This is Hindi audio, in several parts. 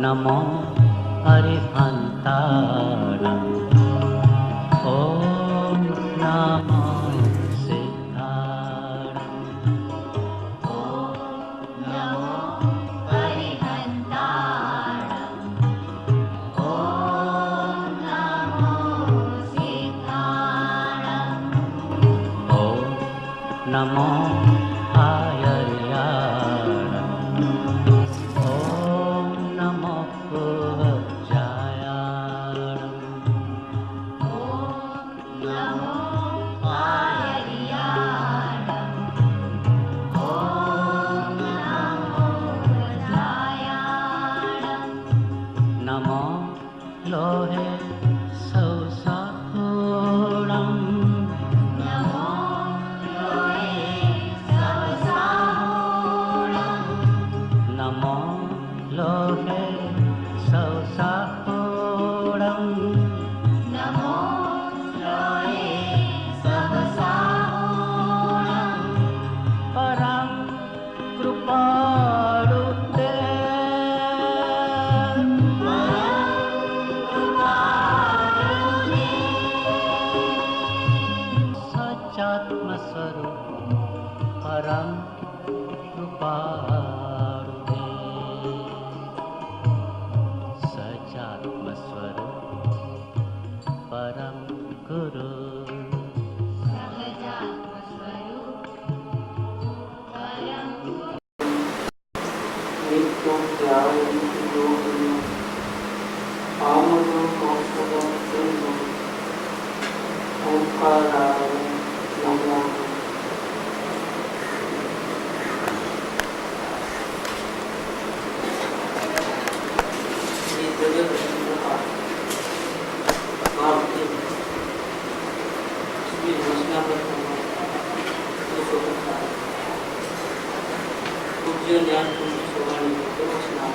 नमो अरिहन्ताणं ॐ नमो सिद्धाणं नमो हरिहन्ताणं ॐ नमो सिद्धाणं ॐ नमो आयर्याणं ॐ नमो पूज्यायाणं ॐ नमो आर्याणं ॐ नमो जायाणं नमो लोहे सौसापूर्णं नमो लोहे सवसाहूणं नमो लोहे सौसापूर्णं नमो लोहे सवसाहूणं परं कृपाळुते सच्चात्मस्वरूप परं कृपाळुते सच्चात्मस्वरूप परं गुरु सहजात्मस्वरूप परं नित्यं ध्यायन्ति योगिनो आमनो कौशलं सिंहम् ओंकाराय नमः। ये जगत भारतीय इसमें घोषणा पर पूज्य ज्ञान घोषणा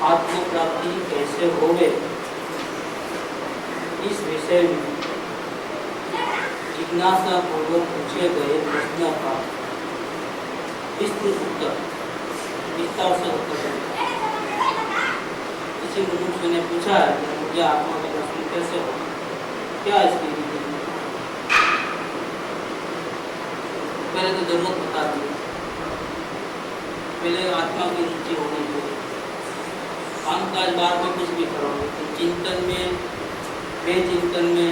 आत्म प्राप्ति कैसे होवे इस विषय में जिज्ञासा पूर्वक पूछे गए प्रश्न का विस्तृत उत्तर विस्तार से उत्तर है। किसी मनुष्य ने पूछा है कि मुझे आत्मा का दर्शन कैसे हो, क्या इसकी विधि है? पहले तो जरूरत बता दी, पहले आत्मा की रुचि होनी चाहिए। काम काज बार में कुछ भी करो, लेकिन चिंतन में बेचिंतन में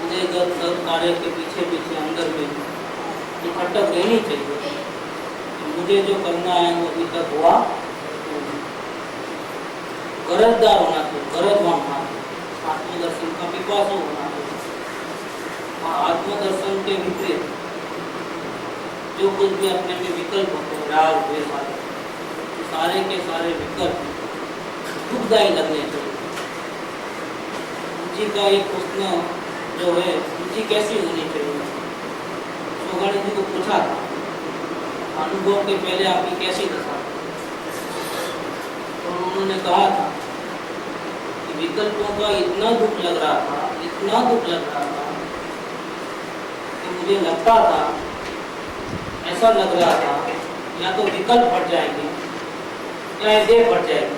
उदयगत सब कार्य के पीछे पीछे अंदर में ये खटक रहनी चाहिए कि मुझे जो करना है वो अभी तक हुआ गरजदार होना चाहिए, गरजवान होना चाहिए, आत्मदर्शन का पिपासु होना चाहिए। और आत्मदर्शन के विपरीत जो कुछ भी अपने में विकल्प होते हैं, राग द्वेष आदि, सारे के सारे विकल्प दुखदायी लगने चाहिए। रुचि का एक प्रश्न जो है, रुचि कैसी होनी चाहिए? सोगाणी जी को पूछा था, अनुभव के पहले आपकी कैसी दशा थी? तो उन्होंने कहा था कि विकल्पों का इतना दुख लग रहा था, इतना दुख लग रहा था कि मुझे लगता था, ऐसा लग रहा था या तो विकल्प बढ़ जाएंगे या देह बढ़ जाएगी।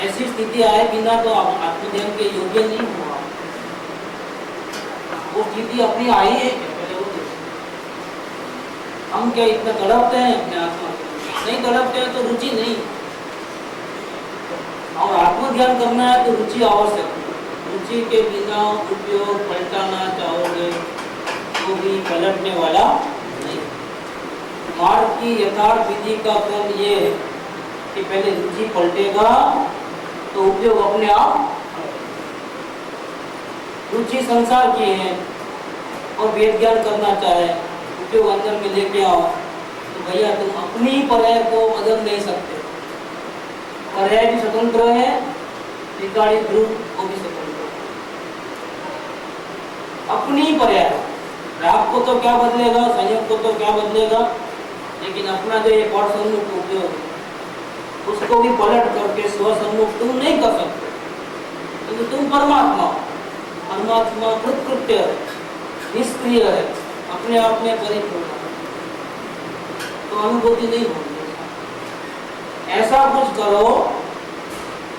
ऐसी स्थिति आए बिना तो आत्मध्यान के योग्य नहीं हुआ। वो स्थिति अपनी आई है क्या? पहले वो देखो। हम क्या इतना तड़पते हैं अपने आत्मा को? नहीं तड़पते हैं तो रुचि नहीं। और आत्मध्यान करना है तो रुचि आवश्यक है। रुचि के बिना उपयोग पलटाना चाहोगे तो भी पलटने वाला नहीं। मार्ग की यथार्थ विधि का क्रम ये है कि पहले रुचि पलटेगा तो उपयोग अपने आप। रुचि संसार की है और वेद ज्ञान करना चाहे, उपयोग अंदर में लेके आओ तो भैया तुम अपनी पर्याय को बदल नहीं सकते। पर्याय भी स्वतंत्र है, त्रिकाली ध्रुव को भी स्वतंत्र है। अपनी पर्याय राग को तो क्या बदलेगा, संयोग को तो क्या बदलेगा, लेकिन अपना जो ये पौर सम्मुख उपयोग है उसको भी पलट करके स्वसम्मुख तुम नहीं कर सकते, क्योंकि तुम परमात्मा हो। परमात्मा कृत्य है, निष्क्रिय है, अपने आप में परिपूर्ण है। तो अनुभूति नहीं होगी। ऐसा कुछ करो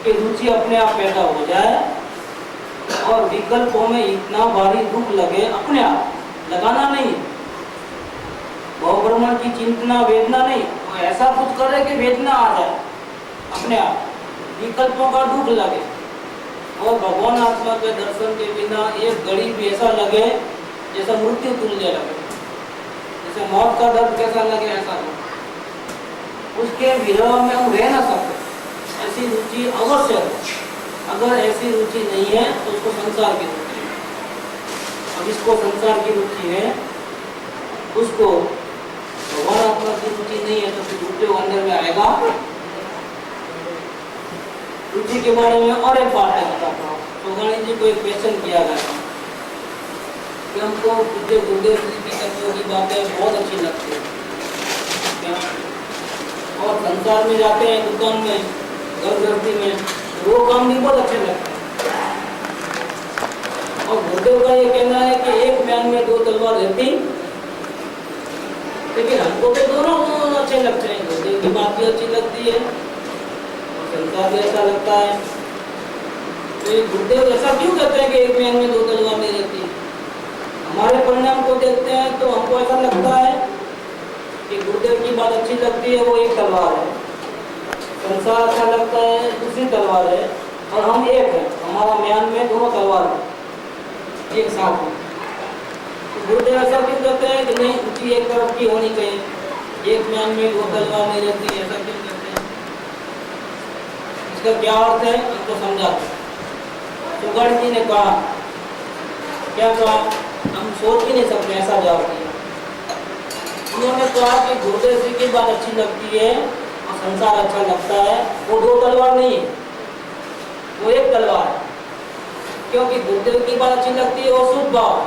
कि रुचि अपने आप पैदा हो जाए और विकल्पों में इतना भारी दुख लगे, अपने आप, लगाना नहीं, भवभ्रमण की चिंतना वेदना नहीं, तो ऐसा कुछ करे कि वेदना आ जाए अपने आप, विकल्पों का दुख लगे और भगवान आत्मा के दर्शन के बिना एक घड़ी भी ऐसा लगे जैसा मृत्यु तुल्य लगे, जैसे मौत का दर्द कैसा लगे ऐसा लगे, उसके विरह में हम रह ना सकते। ऐसी रुचि अवश्य है। अगर ऐसी रुचि नहीं है तो उसको संसार की रुचि है। अब इसको संसार की रुचि है, उसको भगवान आत्मा की रुचि नहीं है तो फिर रुपये अंदर में आएगा। रुचि के बारे में और एक बात है बताता हूँ। चौगानी जी को एक क्वेश्चन किया गया कि हमको पूज्य गुरुदेव जी की तत्वों की बातें बहुत अच्छी लगती है क्या? और संसार में जाते हैं, दुकान में, घर गृहस्थी में, वो काम भी बहुत अच्छे लगते हैं। और गुरुदेव का ये कहना है कि एक म्यान में दो तलवार रहती, लेकिन हमको तो दोनों अच्छे लगते हैं। गुरुदेव की बात भी अच्छी लगती है, संसार भी अच्छा लगता है। तो ये गुरुदेव ऐसा क्यों कहते हैं कि एक म्यान में दो तलवार नहीं रहती? हमारे परिणाम को देखते हैं तो हमको ऐसा लगता है कि गुरुदेव की बात अच्छी लगती है, वो एक तलवार है, संसार अच्छा लगता है, दूसरी तलवार है, और हम एक है, हमारा म्यान में दोनों तलवार है एक साथ में। तो गुरुदेव ऐसा क्यों कहते हैं कि नहीं, रुचि एक तरफ की होनी चाहिए, एक म्यान में दो तलवार नहीं रहती, ऐसा क्यों कहते हैं? इसका क्या अर्थ है हमको समझाते हैं। चौगानी जी ने कहा, क्या कहा, हम सोच ही नहीं सकते, ऐसा जवाब दिया। उन्होंने कहा कि गुरुदेव जी की बात अच्छी लगती है और संसार अच्छा लगता है, वो दो तलवार नहीं है, वो एक तलवार है। क्योंकि गुरुदेव की बात अच्छी लगती है वो शुद्ध भाव है,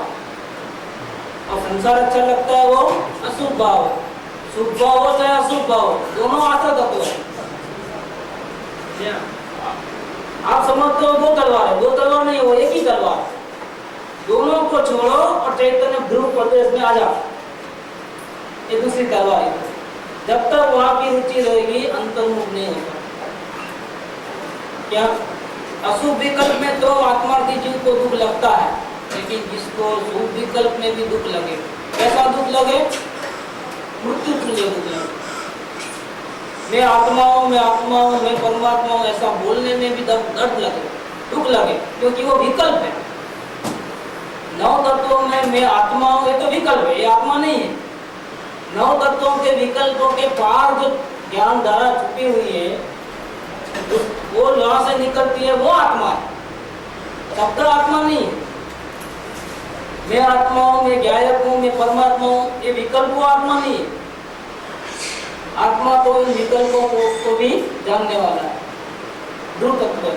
और संसार अच्छा लगता है वो अशुद्ध भाव है। शुद्ध भाव हो चाहे अशुद्ध भाव हो, दोनों आश्रय तत्व है। आप समझते हो दो तलवार है, दो तलवार नहीं, वो एक ही तलवार है। दोनों को छोड़ो और चैतन्य ध्रुव प्रदेश में आ जाओ, ये दूसरी तलवार है। जब तक वहां की रुचि रहेगी अंतर्मुख नहीं होगा। क्या अशुभ विकल्प में तो आत्मार्थी जीव को दुख लगता है, लेकिन जिसको शुभ विकल्प में भी दुख लगे, कैसा दुख लगे? मृत्यु तुल्य दुख लगे। मैं आत्मा हूँ, मैं आत्मा हूँ, मैं परमात्मा हूँ, ऐसा बोलने में भी दर्द लगे, दुख लगे, क्योंकि वो विकल्प है। नौ तत्वों में मैं आत्मा हूँ, ये तो विकल्प है, ये आत्मा नहीं है। नौ तत्वों के विकल्पों के पार जो ज्ञान धारा छुपी हुई है, वो वहां से निकलती है, वो आत्मा है। शब्द आत्मा नहीं है। मैं आत्मा हूँ, मैं ज्ञायक हूँ, मैं परमात्मा हूँ, ये विकल्प वो आत्मा नहीं है। आत्मा तो इन विकल्पों को भी जानने वाला है, ध्रुव तत्व है।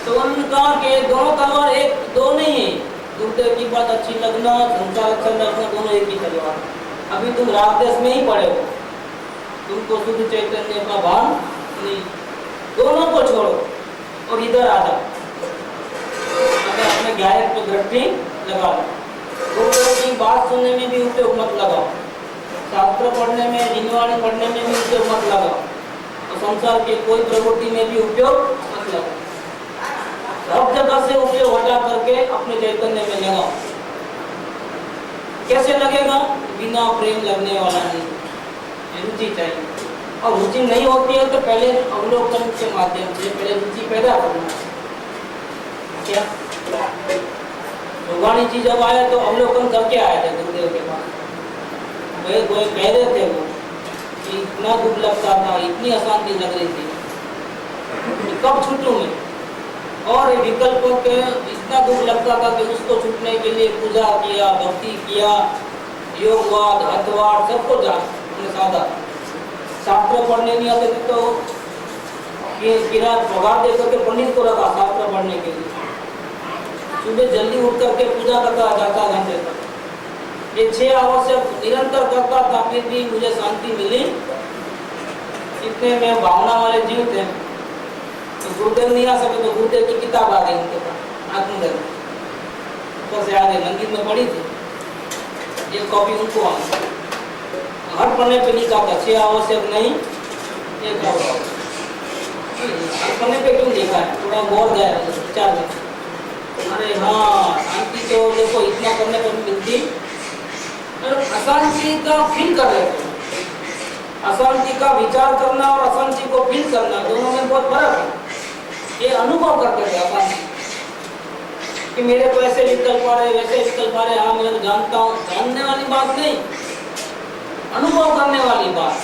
तो उन्होंने कहा कि दोनों तलवार एक दो नहीं है। गुरुदेव की बात अच्छी लगना, संसार अच्छा लगना, दोनों एक ही तलवार। अभी तुम रागदेश में ही पड़े हो, तुमको शुद्ध चैतन्य का भान नहीं। दोनों को छोड़ो और इधर आ जाओ, अगर अपने गायक पे दृष्टि लगा लो। गुरुदेव की बात सुनने में भी उपयोग मत लगाओ, शास्त्र पढ़ने में, जिनवाणी पढ़ने में भी उपयोग मत लगाओ, और संसार के कोई प्रवृत्ति में भी उपयोग मत लगाओ। सब जगह से उपयोग हटा करके अपने चैतन्य में लगाओ। कैसे लगेगा? बिना प्रेम लगने वाला नहीं, रुचि चाहिए। और रुचि नहीं होती है तो पहले अवलोकन के माध्यम से पहले रुचि पैदा करना। क्या चौगानी जी जब आए तो अवलोकन करके आए थे गुरुदेव के पास। कोई कह रहे थे वो कि इतना दुख लगता था, इतनी अशांति लग रही थी, कब छूटूं मैं? और विकल्पों के इतना दुख लगता था कि उसको छूटने के लिए पूजा किया, भक्ति किया, योगवाद, हथवाद सबको जान साधा। शास्त्र पढ़ने नहीं आते थे तो किरात पगार दे करके पंडित को रखा शास्त्र पढ़ने के लिए। सुबह जल्दी उठ करके पूजा करता जाता घंटे तक। ये 6 आवश्यक निरंतर करता था, फिर भी मुझे शांति मिली। इतने में भावना वाले जीव थे, तो गुरुदेव नहीं आ सके तो गुरुदेव की किताब आ गई उनके पास आत्मधर्म, ऊपर से आ गई, मंदिर में पड़ी थी, ये कॉपी उनको आ पन्ने पे लिखा था 6 आवश्यक नहीं, एक आवश्यक। पन्ने पे क्यों लिखा है? थोड़ा गौर गया विचार में। अरे हाँ, शांति तो देखो इतना करने पर मिलती, अशांति का फील कर रहे थे। अशांति का विचार करना और अशांति को फील करना दोनों में बहुत फर्क है। ये अनुभव करते थे अशांति कि मेरे को ऐसे विकल्प आ रहे, वैसे विकल्प आ रहे। हाँ, मैं तो जानता हूँ, जानने वाली बात नहीं, अनुभव करने वाली बात।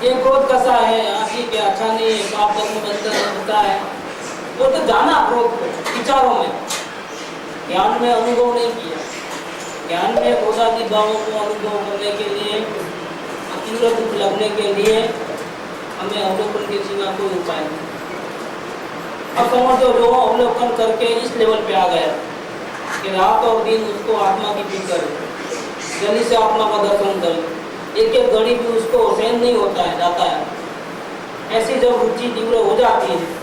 ये क्रोध कैसा है, ठीक है, अच्छा नहीं है, पाप कर्म बंधन होता है, वो तो जाना क्रोध को विचारों में, ज्ञान में अनुभव नहीं किया। ज्ञान में क्रोधादि भावों को अनुभव करने के लिए, तीव्र दुख लगने के लिए हमें अवलोकन के सिवा कोई उपाय नहीं। अब समझो जो अवलोकन करके इस लेवल पे आ गया कि रात और दिन उसको आत्मा की फिक्र है, जल्दी से आत्मा का दर्शन कर, एक एक घड़ी भी उसको सहन नहीं होता है, जाता है। ऐसी जब रुचि तीव्र हो जाती है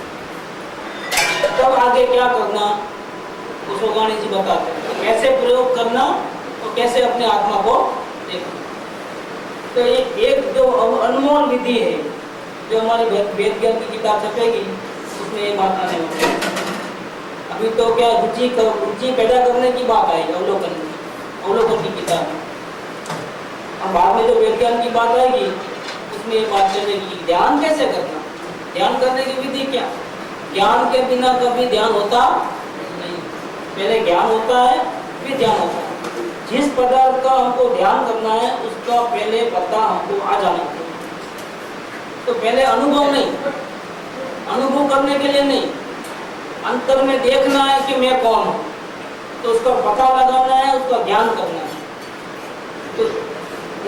तब आगे क्या करना वो सोगाणी जी बताते हैं, कैसे प्रयोग करना और कैसे अपने आत्मा को देखना। तो एक जो अनमोल विधि है जो हमारी वेद ज्ञान की किताब छपेगी उसमें ये बात आने वाली है। अभी तो क्या रुचि पैदा करने की बात आई अवलोकन की किताब में, और बाद में जो वेद ज्ञान की बात आएगी उसमें ये बात चलेगी ध्यान कैसे करना, ध्यान करने की विधि क्या। ज्ञान के बिना कभी ध्यान होता नहीं, पहले ज्ञान होता है फिर ध्यान होता है। जिस पदार्थ का हमको ध्यान करना है उसका पहले पता हमको आ जाना चाहिए। तो पहले अनुभव नहीं, अनुभव करने के लिए नहीं, अंतर में देखना है कि मैं कौन हूँ, तो उसका पता लगाना है, उसका ज्ञान करना है। तो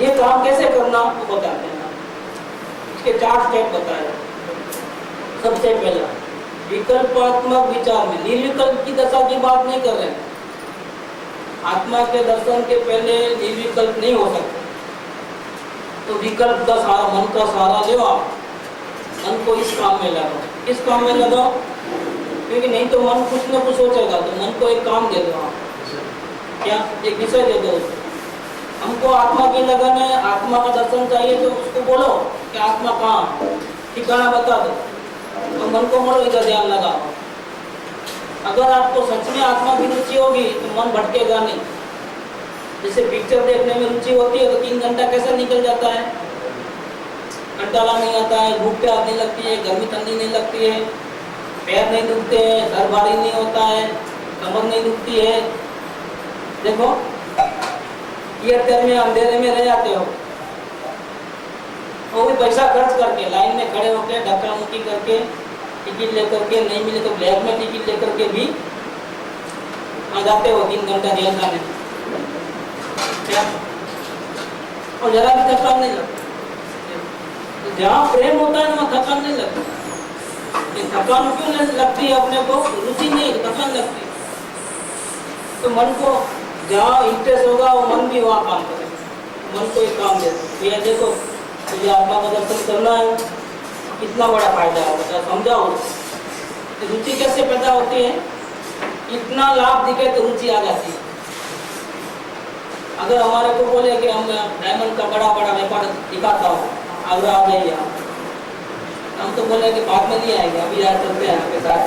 ये काम कैसे करना वो बताते हैं, इसके 4 स्टेप बताए। सबसे पहला विकल्पात्मक विचार में, निर्विकल्प की दशा की बात नहीं कर रहे हैं। आत्मा के दर्शन के पहले निर्विकल्प नहीं हो सकता, तो विकल्प का सहारा, मन का सहारा लो आप। मन को इस काम में लगाओ, किस काम में लगाओ, क्योंकि नहीं तो मन कुछ न कुछ सोचेगा। तो मन को एक काम दे दो आप, क्या एक विषय दे दो। हमको आत्मा की लगन है, आत्मा का दर्शन चाहिए, तो उसको बोलो कि आत्मा कहाँ, ठिकाना बता दो, तो मन को बोलो इधर ध्यान लगाओ। अगर आपको सच में आत्मा की रुचि होगी तो मन भटकेगा नहीं। जैसे पिक्चर देखने में रुचि होती है तो 3 घंटा कैसे निकल जाता है, कंटाला नहीं आता है, भूख प्यास नहीं लगती है, गर्मी ठंडी नहीं लगती है, पैर नहीं दुखते हैं, सर भारी नहीं होता है, कमर नहीं दुखती है। देखो थिएटर में अंधेरे में रह जाते हो, वो भी पैसा खर्च करके लाइन में खड़े होकर धक्का मुक्की करके टिकट लेकर के, नहीं मिले तो ब्लैक में टिकट लेकर के भी आ जाते हो 3 घंटा जेल खाने क्या, और जरा भी थकान नहीं लगती। तो जहाँ प्रेम होता है वहाँ थकान नहीं लगती। थकान क्यों नहीं लगती है अपने को, रुचि नहीं, थकान लगती। तो मन को जहाँ इंटरेस्ट होगा वो मन भी वहाँ काम करे, मन को एक काम दे भैया देखो तुझे आत्मा का दर्शन करना है, कितना बड़ा फायदा है, बता समझाओ। तो रुचि कैसे पैदा होती है, इतना लाभ दिखे तो रुचि आ जाती है। अगर हमारे को बोले कि हम डायमंड का बड़ा बड़ा व्यापार दिखाता हूँ, आगरा आ जाइए आप, हम तो बोले कि बाद में नहीं आएंगे, अभी यार चलते हैं आपके साथ।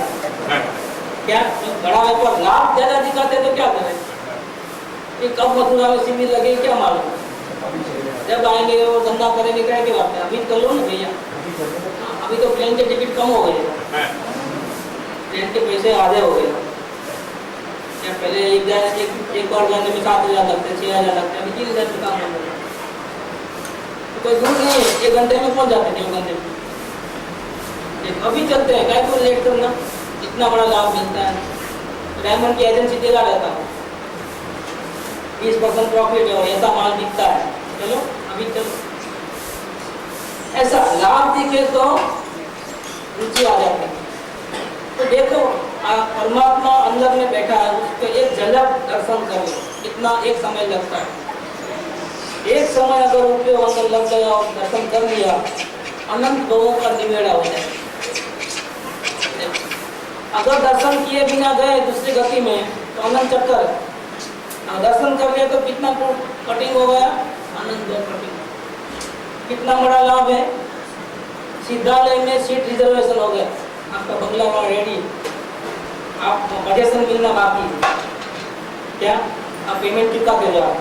क्या तो बड़ा व्यापार लाभ ज्यादा दिखाते तो क्या करें, कि कब मथुरा में शिविर लगे क्या मालूम, जब आएंगे वो धंधा करेंगे क्या के बात है। अभी कर लो ना भैया, अभी तो प्लेन के टिकट कम हो गए, प्लेन के पैसे आधे हो गए। क्या पहले एक बार जाने में 7,000 लगते, 6,000 लगते, अभी 3,000 से काम हो गया। तो कोई दूर नहीं है, 1 घंटे में पहुंच जाते थे, 1 घंटे में। अभी चलते हैं, क्या को लेट करना, इतना बड़ा लाभ मिलता है। डायमंड की एजेंसी देगा रहता है, 20% प्रॉफिट है और ऐसा माल बिकता है। चलो अभी चलो, ऐसा लाभ दिखे तो रुचि आ जाती है। तो देखो परमात्मा अंदर में बैठा है, उसको एक झलक दर्शन कर लो, कितना एक समय लगता है। एक समय अगर उपयोग अंदर लग गया और दर्शन कर लिया, अनंत लोगों का निवेड़ा हो जाए। अगर दर्शन किए बिना गए दूसरी गति में तो अनंत चक्कर है। दर्शन कर लिया तो कितना कटिंग हो गया, अनंत कटिंग। कितना बड़ा लाभ है। सिद्धालय में सीट रिजर्वेशन हो गया, आपका बंगला वहाँ रेडी, आप पजेशन मिलना बाकी है। क्या आप पेमेंट चुका के जाओ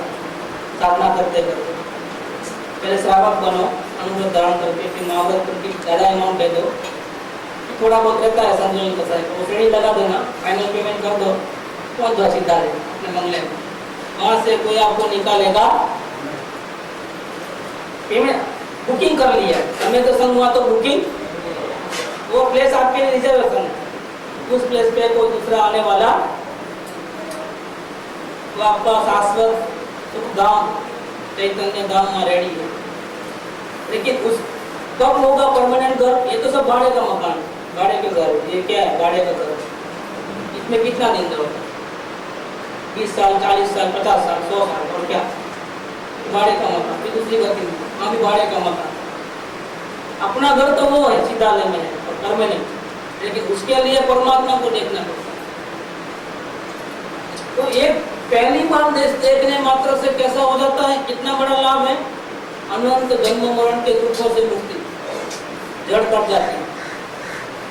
साधना करते करते, पहले श्रावक बनो, अनुव्रत धारण करके, फिर महाव्रत करके ज़्यादा अमाउंट दे दो, थोड़ा बहुत रहता है संजोलन का साइकिल, वो सीढ़ी लगा देना, फाइनल पेमेंट कर दो, पहुँच जाओ सिद्धालय अपने बंगले में। वहाँ से कोई आपको निकालेगा, पेमेंट बुकिंग कर लिया, समय तो संग हुआ तो बुकिंग, वो प्लेस आपके लिए रिजर्वेशन है, उस प्लेस पे कोई दूसरा आने वाला, तो आपका शाश्वत सुख धाम चैतन्य धाम में रेडी है। लेकिन उस कब होगा परमानेंट घर, ये तो सब भाड़े का मकान, भाड़े के घर, ये क्या है भाड़े का घर, इसमें कितना दिन दो, 20 साल 40 साल 50 साल 100 साल, और क्या भाड़े का मकान, फिर दूसरी गति वहाँ भी भाड़े का मकान। अपना घर तो वो है सिद्धालय में है परमानेंट, लेकिन उसके लिए परमात्मा को देखना पड़ता है। तो एक पहली बार देखने मात्र से कैसा हो जाता है, कितना बड़ा लाभ है, अनंत जन्म मरण के दुखों से मुक्ति, जड़ कट जाती है,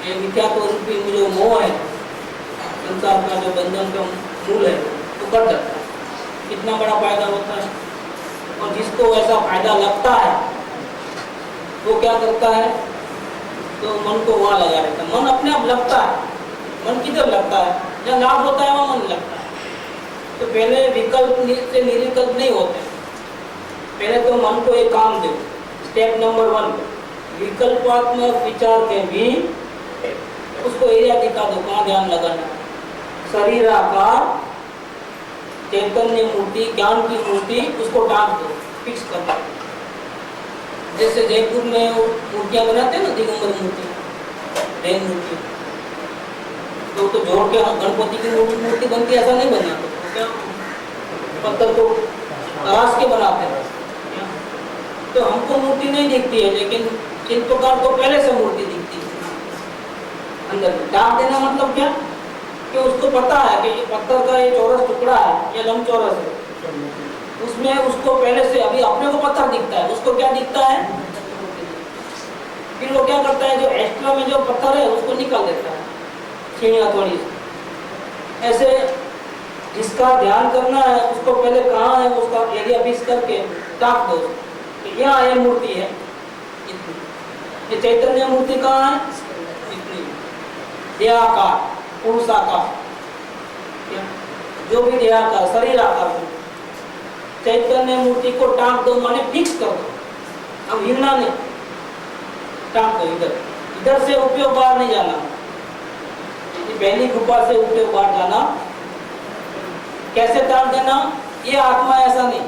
ये मिथ्यात्व रूपी जो मोह है, संसार का जो बंधन का मूल है, वो कट जाता है, कितना बड़ा फायदा होता है। और जिसको ऐसा फायदा लगता है वो क्या करता है, तो मन को वहाँ लगा रहता है, मन अपने आप लगता है, मन किधर लगता है, जहाँ लाभ होता है वहाँ मन लगता है। तो पहले विकल्प से निविकल्प नहीं होते, पहले तो मन को एक काम दो, स्टेप नंबर 1, विकल्पात्मक विचार के भी उसको एरिया दिखा दो, कहाँ ध्यान लगाना, शरीर आकार चैतन्य मूर्ति ज्ञान की मूर्ति, उसको टांग दो, फिक्स कर दो। जैसे जयपुर में वो मूर्तियाँ बनाते हैं ना, दिगंबर मूर्ति, जैन मूर्ति, तो जोड़ के गणपति की मूर्ति बनती है, ऐसा नहीं बनाते, पत्थर को तराश के बनाते हैं। तो हमको मूर्ति नहीं दिखती है, लेकिन शिल्पकार को पहले से मूर्ति दिखती है अंदर। डाक देना मतलब क्या, कि उसको पता है कि ये पत्थर का ये चौरस टुकड़ा है, ये लंबचौरस है, उसमें उसको पहले से, अभी अपने को पत्थर दिखता है, उसको क्या दिखता है, फिर वो क्या करता है, जो एक्स्ट्रा में जो पत्थर है उसको निकाल देता है, छीनिया थोड़ी। ऐसे जिसका ध्यान करना है उसको पहले कहाँ है उसका एरिया फिक्स करके टाक दो, यहाँ ये मूर्ति है इतनी, ये चैतन्य मूर्ति कहाँ है इतनी, देहाकार पुरुषाकार, जो भी देहाकार शरीर आकार, चैतन्य मूर्ति को टाक दो, माने फिक्स कर दो, अब हिलना नहीं, टाक दो इधर, इधर से उपयोग बाहर नहीं जाना, पहली गुफा से उपयोग बाहर जाना। कैसे टाल देना, ये आत्मा है ऐसा नहीं,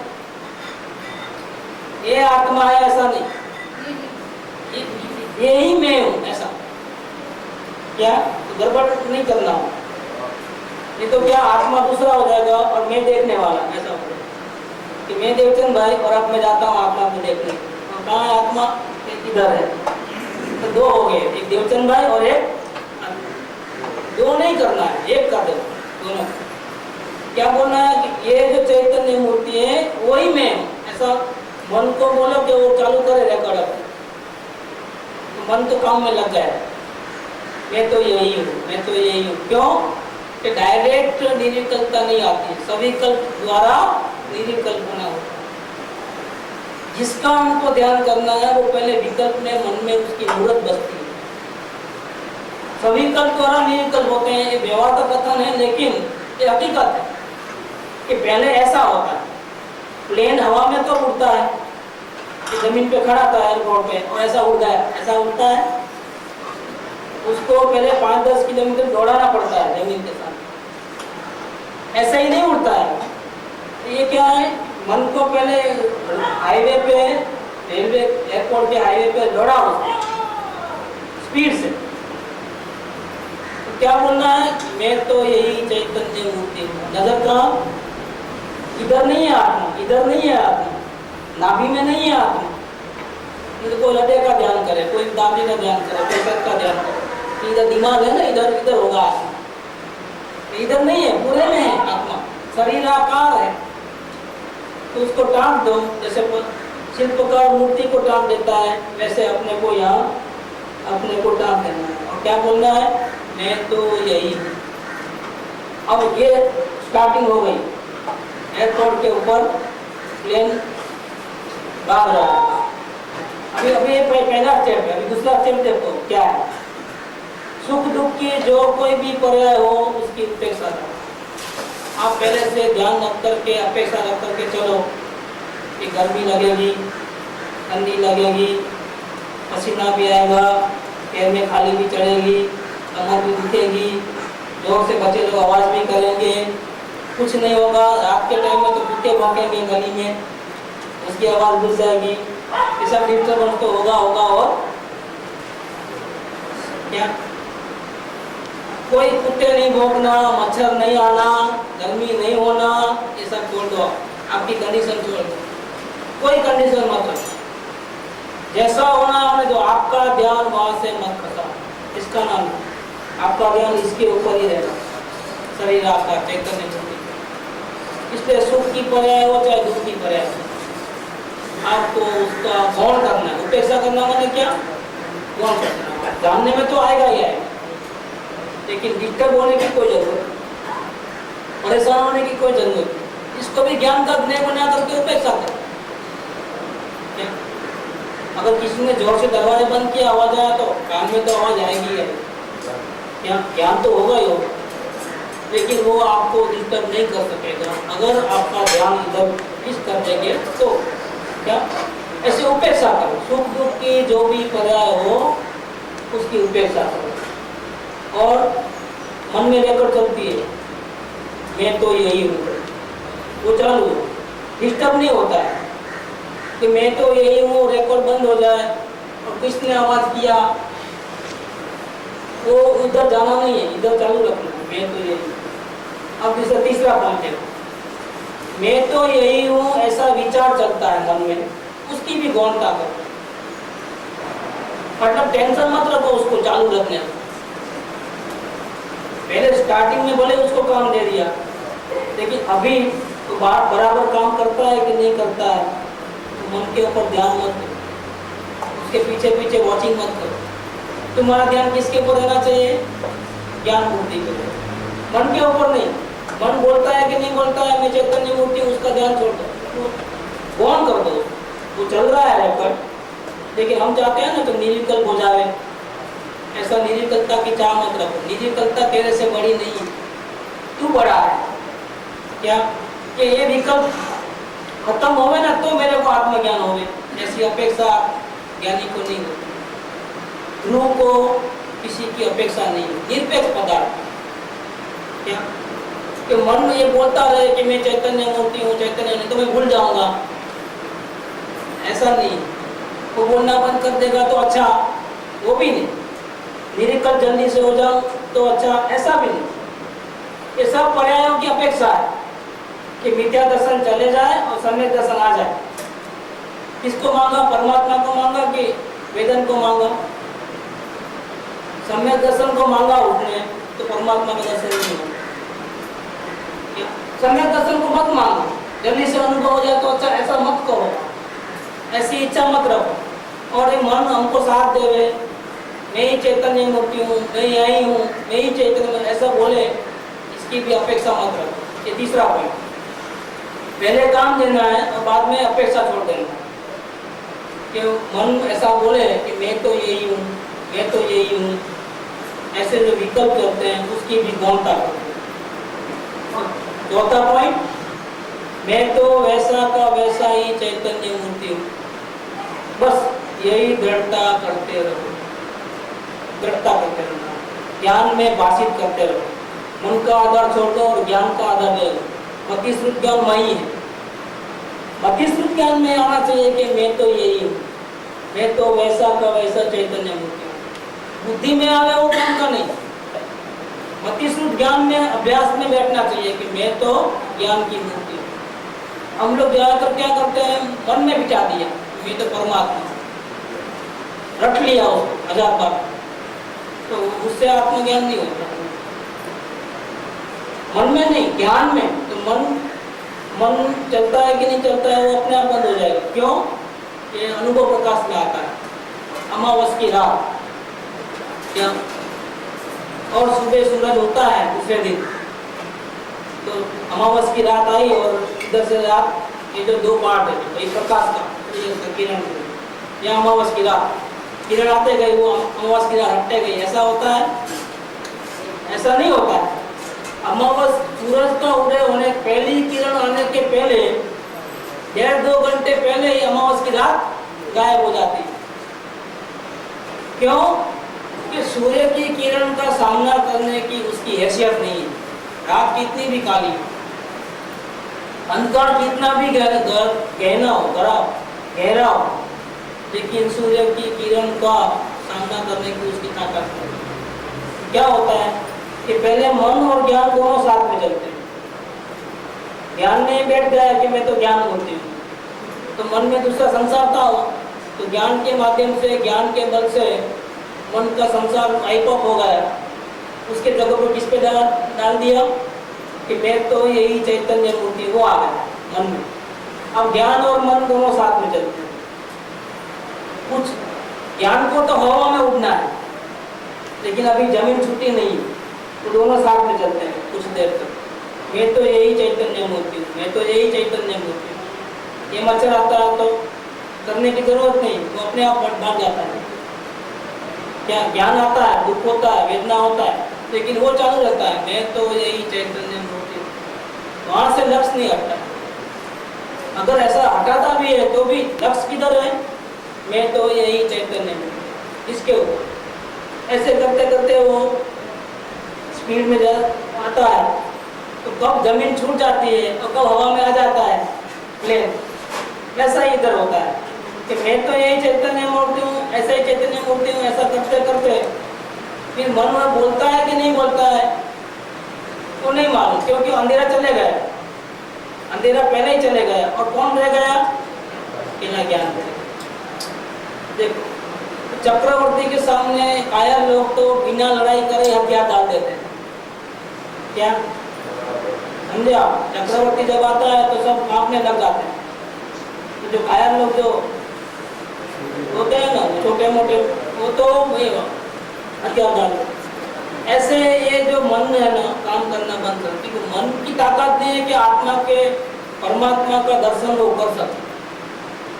ये आत्मा है ऐसा नहीं, यही मैं हूं ऐसा, क्या तो गड़बड़ नहीं करना हो, नहीं तो क्या आत्मा दूसरा हो जाएगा और मैं देखने वाला ऐसा हो जाएगा, कि मैं देवचंद भाई और अब मैं जाता हूँ आत्मा को देखने, और कहाँ है आत्मा, इधर है, तो दो हो गए, एक देवचंद भाई और एक, दो नहीं करना है, एक कर दो दोनों। क्या बोलना है कि ये जो चैतन्य मूर्ति है वही मैं हूँ, ऐसा मन को बोलो कि वो चालू करे रिकॉर्ड, तो मन तो काम में लग गया, मैं तो यही हूँ, मैं तो यही हूँ। क्यों कि डायरेक्ट निर्विकल्पता नहीं आती, सविकल्प द्वारा निर्विकल्पना होता है। जिसका हमको ध्यान करना है वो पहले विकल्प में मन में उसकी मूर्त बसती है। सविकल्प द्वारा निर्विकल्प होते हैं, ये व्यवहार का कथन है, लेकिन ये हकीकत है कि पहले ऐसा होता है, प्लेन हवा में तो उड़ता है, कि जमीन पे खड़ा था एयरपोर्ट पे और ऐसा उड़ गया, ऐसा उड़ता है, उसको पहले 5-10 किलोमीटर दौड़ाना पड़ता है जमीन के साथ, ऐसा ही नहीं उड़ता है। तो ये क्या है, मन को पहले हाईवे पे, रेलवे एयरपोर्ट के हाईवे पे दौड़ाओ स्पीड से, तो क्या बोलना है, मैं तो यही चैतन्य मूर्ति हूँ। नजर कहाँ, इधर नहीं है आत्मा, इधर नहीं है आत्मा, नाभि में नहीं है आत्मा। कोई हृदय का ध्यान करे, कोई नाभि का ध्यान करे, कोई पेट का ध्यान करे, इधर दिमाग है ना, इधर इधर होगा आत्मा, इधर नहीं है, पूरे में है आत्मा, शरीर आकार है। तो उसको टांग दो, जैसे शिल्पकार मूर्ति को टांग देता है, वैसे अपने को यहाँ अपने को टांग देना है और क्या बोलना है, मैं तो यही हूँ। अब ये स्टार्टिंग हो गई, एयरपोर्ट के ऊपर प्लेन भाग रहा है। अभी अभी पहला स्टेप है, अभी दूसरा स्टेप देखो क्या है। सुख दुख की जो कोई भी पर्याय हो उसकी उपेक्षा करो। आप पहले से ध्यान रख करके, अपेक्षा रख करके चलो कि गर्मी लगेगी, ठंडी लगेगी, पसीना भी आएगा, पैर में खाली भी चढ़ेगी, कमर भी दुखेगी, जोर से बच्चे लोग आवाज़ भी करेंगे, कुछ नहीं होगा। रात के टाइम में तो कुत्ते भौंकेंगे गली में, उसकी आवाज़ घुस जाएगी। ये सब डिस्टर्बेंस तो होगा और क्या, कोई कुत्ते नहीं भौंकना, मच्छर नहीं आना, गर्मी नहीं होना, ये सब छोड़ दो। आपकी कंडीशन छोड़ दो, कोई कंडीशन मत रखो, जैसा होना होने दो। आपका ध्यान वहां से मत खसा, इसका नाम है आपका ध्यान इसके ऊपर ही रहना, शरीर आपका चैतन्य मूर्ति। इसलिए सुख की पर्याय हो चाहे दुख की पर्याय हो, आपको उसका गौण करना है। उपेक्षा करना मैंने क्या, गौण करना। जानने में तो आएगा ही आएगा, लेकिन डिस्टर्ब होने की कोई जरूरत नहीं, परेशान होने की कोई जरूरत नहीं। इसको भी ज्ञान का ज्ञान बना करके उपेक्षा करो। अगर किसी ने जोर से दरवाजे बंद किया, आवाज आया तो कान में तो आवाज आएगी है, क्या ज्ञान तो होगा ही होगा, लेकिन वो आपको डिस्टर्ब नहीं कर सकेगा अगर आपका ध्यान इधर इस कर देंगे तो। क्या ऐसे उपेक्षा करो, सुख दुख की जो भी पर्याय हो उसकी उपेक्षा करो और मन में लेकर चलती है मैं तो यही हूँ, वो चालू डिस्टर्ब नहीं होता है कि मैं तो यही हूँ, रिकॉर्ड बंद हो जाए और किसने आवाज किया, वो उधर जाना नहीं है, इधर चालू रखना है, मैं तो यही हूँ। अब जैसे तीसरा पॉइंट है, मैं तो यही हूँ ऐसा विचार चलता है मन में, उसकी भी गौणता करो। मतलब टेंशन मत रखो उसको चालू रखने में। पहले स्टार्टिंग में भले उसको काम दे दिया, लेकिन अभी तो बात बराबर काम करता है कि नहीं करता है, तो मन के ऊपर ध्यान मत दो, उसके पीछे पीछे वॉचिंग मत करो। तुम्हारा ध्यान किसके ऊपर रहना चाहिए, ज्ञान मूर्ति के ऊपर, मन के ऊपर नहीं। मन बोलता है कि नहीं बोलता है मैं चैतन्य मूर्ति, उसका ध्यान छोड़ दो, गौण कर दो। वो चल रहा है रेकॉर्ड, लेकिन हम चाहते हैं ना तो निर्विकल्प हो जाए। ऐसा निर्विकल्पता की चाह मत रखो, निर्विकल्पता तेरे से बड़ी नहीं है, तू बड़ा है। क्या कि ये विकल्प खत्म होवे ना तो मेरे को आत्मज्ञान होवे, ऐसी अपेक्षा ज्ञानी को नहीं होती। ध्रुव को किसी की अपेक्षा नहीं, निरपेक्ष पदार्थ। क्या कि मन में ये बोलता रहे कि मैं चैतन्य मूर्ति हूँ, चैतन्य नहीं तो मैं भूल जाऊंगा, ऐसा नहीं। वो बोलना बंद कर देगा तो अच्छा, वो भी नहीं। निरकल जल्दी से हो जाऊं तो अच्छा, ऐसा भी नहीं। ये सब पर्यायों की अपेक्षा है कि मिथ्या दर्शन चले जाए और सम्यक दर्शन आ जाए। किसको मांगा, परमात्मा को मांगा कि वेदन को मांगा? सम्यक दर्शन को मांगा उसने, तो परमात्मा का दर्शन नहीं होगा। सम्यक दर्शन को मत मांगो, जल्दी से अनुभव हो जाए तो अच्छा, ऐसा मत करो, ऐसी इच्छा मत रखो। और ये मन हमको साथ देवे, मैं ही चैतन्य मूर्ति हूँ, मैं ही आई हूँ, मैं ही चैतन्य, ऐसा बोले, इसकी भी अपेक्षा मत रखो। ये तीसरा पॉइंट, पहले काम देना है और बाद में अपेक्षा छोड़ देना है। कि मन ऐसा बोले कि मैं तो यही हूँ, मैं तो यही हूँ, ऐसे जो विकल्प करते हैं उसकी भी गौणता करते हैं। चौथा पॉइंट, मैं तो वैसा का वैसा ही चैतन्य मूर्ति हूँ, बस यही दृढ़ता करते रहो, दृढ़ता करते रहना, ज्ञान में भाषित करते रहो। मन का आधार छोड़ दो और ज्ञान का आधार ले लो। मतिश्रुत ज्ञान वही है, मतिश्रुत ज्ञान में आना चाहिए कि मैं तो यही हूँ, मैं तो वैसा का वैसा चैतन्य मूर्ति हूँ। बुद्धि में आवे वो काम का नहीं, मतिश्रुत ज्ञान में अभ्यास में बैठना चाहिए कि मैं तो ज्ञान की मूर्ति हूँ। हम लोग ज्यादातर क्या करते हैं, मन में बिठा दिया मैं तो परमात्मा, रट लिया हो 1000 बार, तो उससे आत्मज्ञान नहीं होता। मन में नहीं, ज्ञान में। तो मन चलता है कि नहीं चलता है वो अपने आप बंद हो जाएगा। क्यों? ये अनुभव प्रकाश में आता है। अमावस की रात क्या, और सुबह सूरज होता है दूसरे दिन, तो अमावस की रात आई और इधर से रात, ये जो दो पार्ट है एक प्रकाश का, ये किरण, या अमावस की रात, किरण आते गए वो अमावस की रात हटते गई, ऐसा होता है? ऐसा नहीं होता है। अमावस सूरज का उदय होने, पहली किरण आने के पहले 1.5-2 घंटे पहले ही अमावस की रात गायब हो जाती है। क्यों? कि सूर्य की किरण का सामना करने की उसकी हैसियत नहीं है। रात कितनी भी काली, अंधकार कितना भी गहना हो, गहरा हो, लेकिन सूर्य की किरण का सामना करने की उसकी ताकत है। क्या होता है कि पहले मन और ज्ञान दोनों साथ में चलते हैं। ज्ञान में बैठ गया कि मैं तो ज्ञान होती हूँ, तो मन में दूसरा संसार था, तो ज्ञान के माध्यम से, ज्ञान के बल से मन का संसार आईपॉप हो गया। उसके जगह पर किस पे डाल दिया कि मैं तो यही चैतन्य मूर्ति, वो आ गया मन में। अब ज्ञान और मन दोनों साथ में चलते हैं। कुछ ज्ञान को तो हवा में उड़ना है, लेकिन अभी जमीन छुट्टी नहीं, तो दोनों साथ में चलते हैं कुछ देर तक। मैं तो यही चैतन्य मूर्ति हूँ, मैं तो यही चैतन्य मूर्ति हूँ। ये मच्छर आता है तो करने की जरूरत नहीं, वो अपने आप भाग जाता है। क्या ज्ञान आता है, दुख होता है, वेदना होता है, लेकिन वो चालू रहता है, मैं तो यही चैतन्य मूर्ति हूँ। वहां से लक्ष्य नहीं हटता। अगर ऐसा हटाता भी है तो भी लक्ष्य किधर है? मैं तो यही चैतन्य मूर्ति। इसके ऊपर ऐसे करते करते वो स्पीड में आता है, तो कब जमीन छूट जाती है और कब हवा में आ जाता है प्लेन। ऐसा ही इधर होता है कि मैं तो यही चैतन्य मूर्ति हूँ, ऐसा ही चैतन्य मूर्ति हूँ। ऐसा करते करते फिर मन में बोलता है कि नहीं बोलता है वो नहीं मालूम, क्योंकि अंधेरा चले गया, अंधेरा पहले ही चले गया, और कौन रह गया? बिना ज्ञान रह गया। देखो चक्रवर्ती के सामने कायर लोग तो बिना लड़ाई करे हथियार डाल देते हैं। क्या समझे आप? चक्रवर्ती जब आता है तो सब कांपने लग जाते हैं। तो जो कायर लोग जो होते हैं ना, छोटे मोटे, वो तो वही हथियार डाल देते। ऐसे ये जो मन है ना, काम करना बंद करती है। मन की ताकत नहीं है कि आत्मा के, परमात्मा का दर्शन वो कर सके।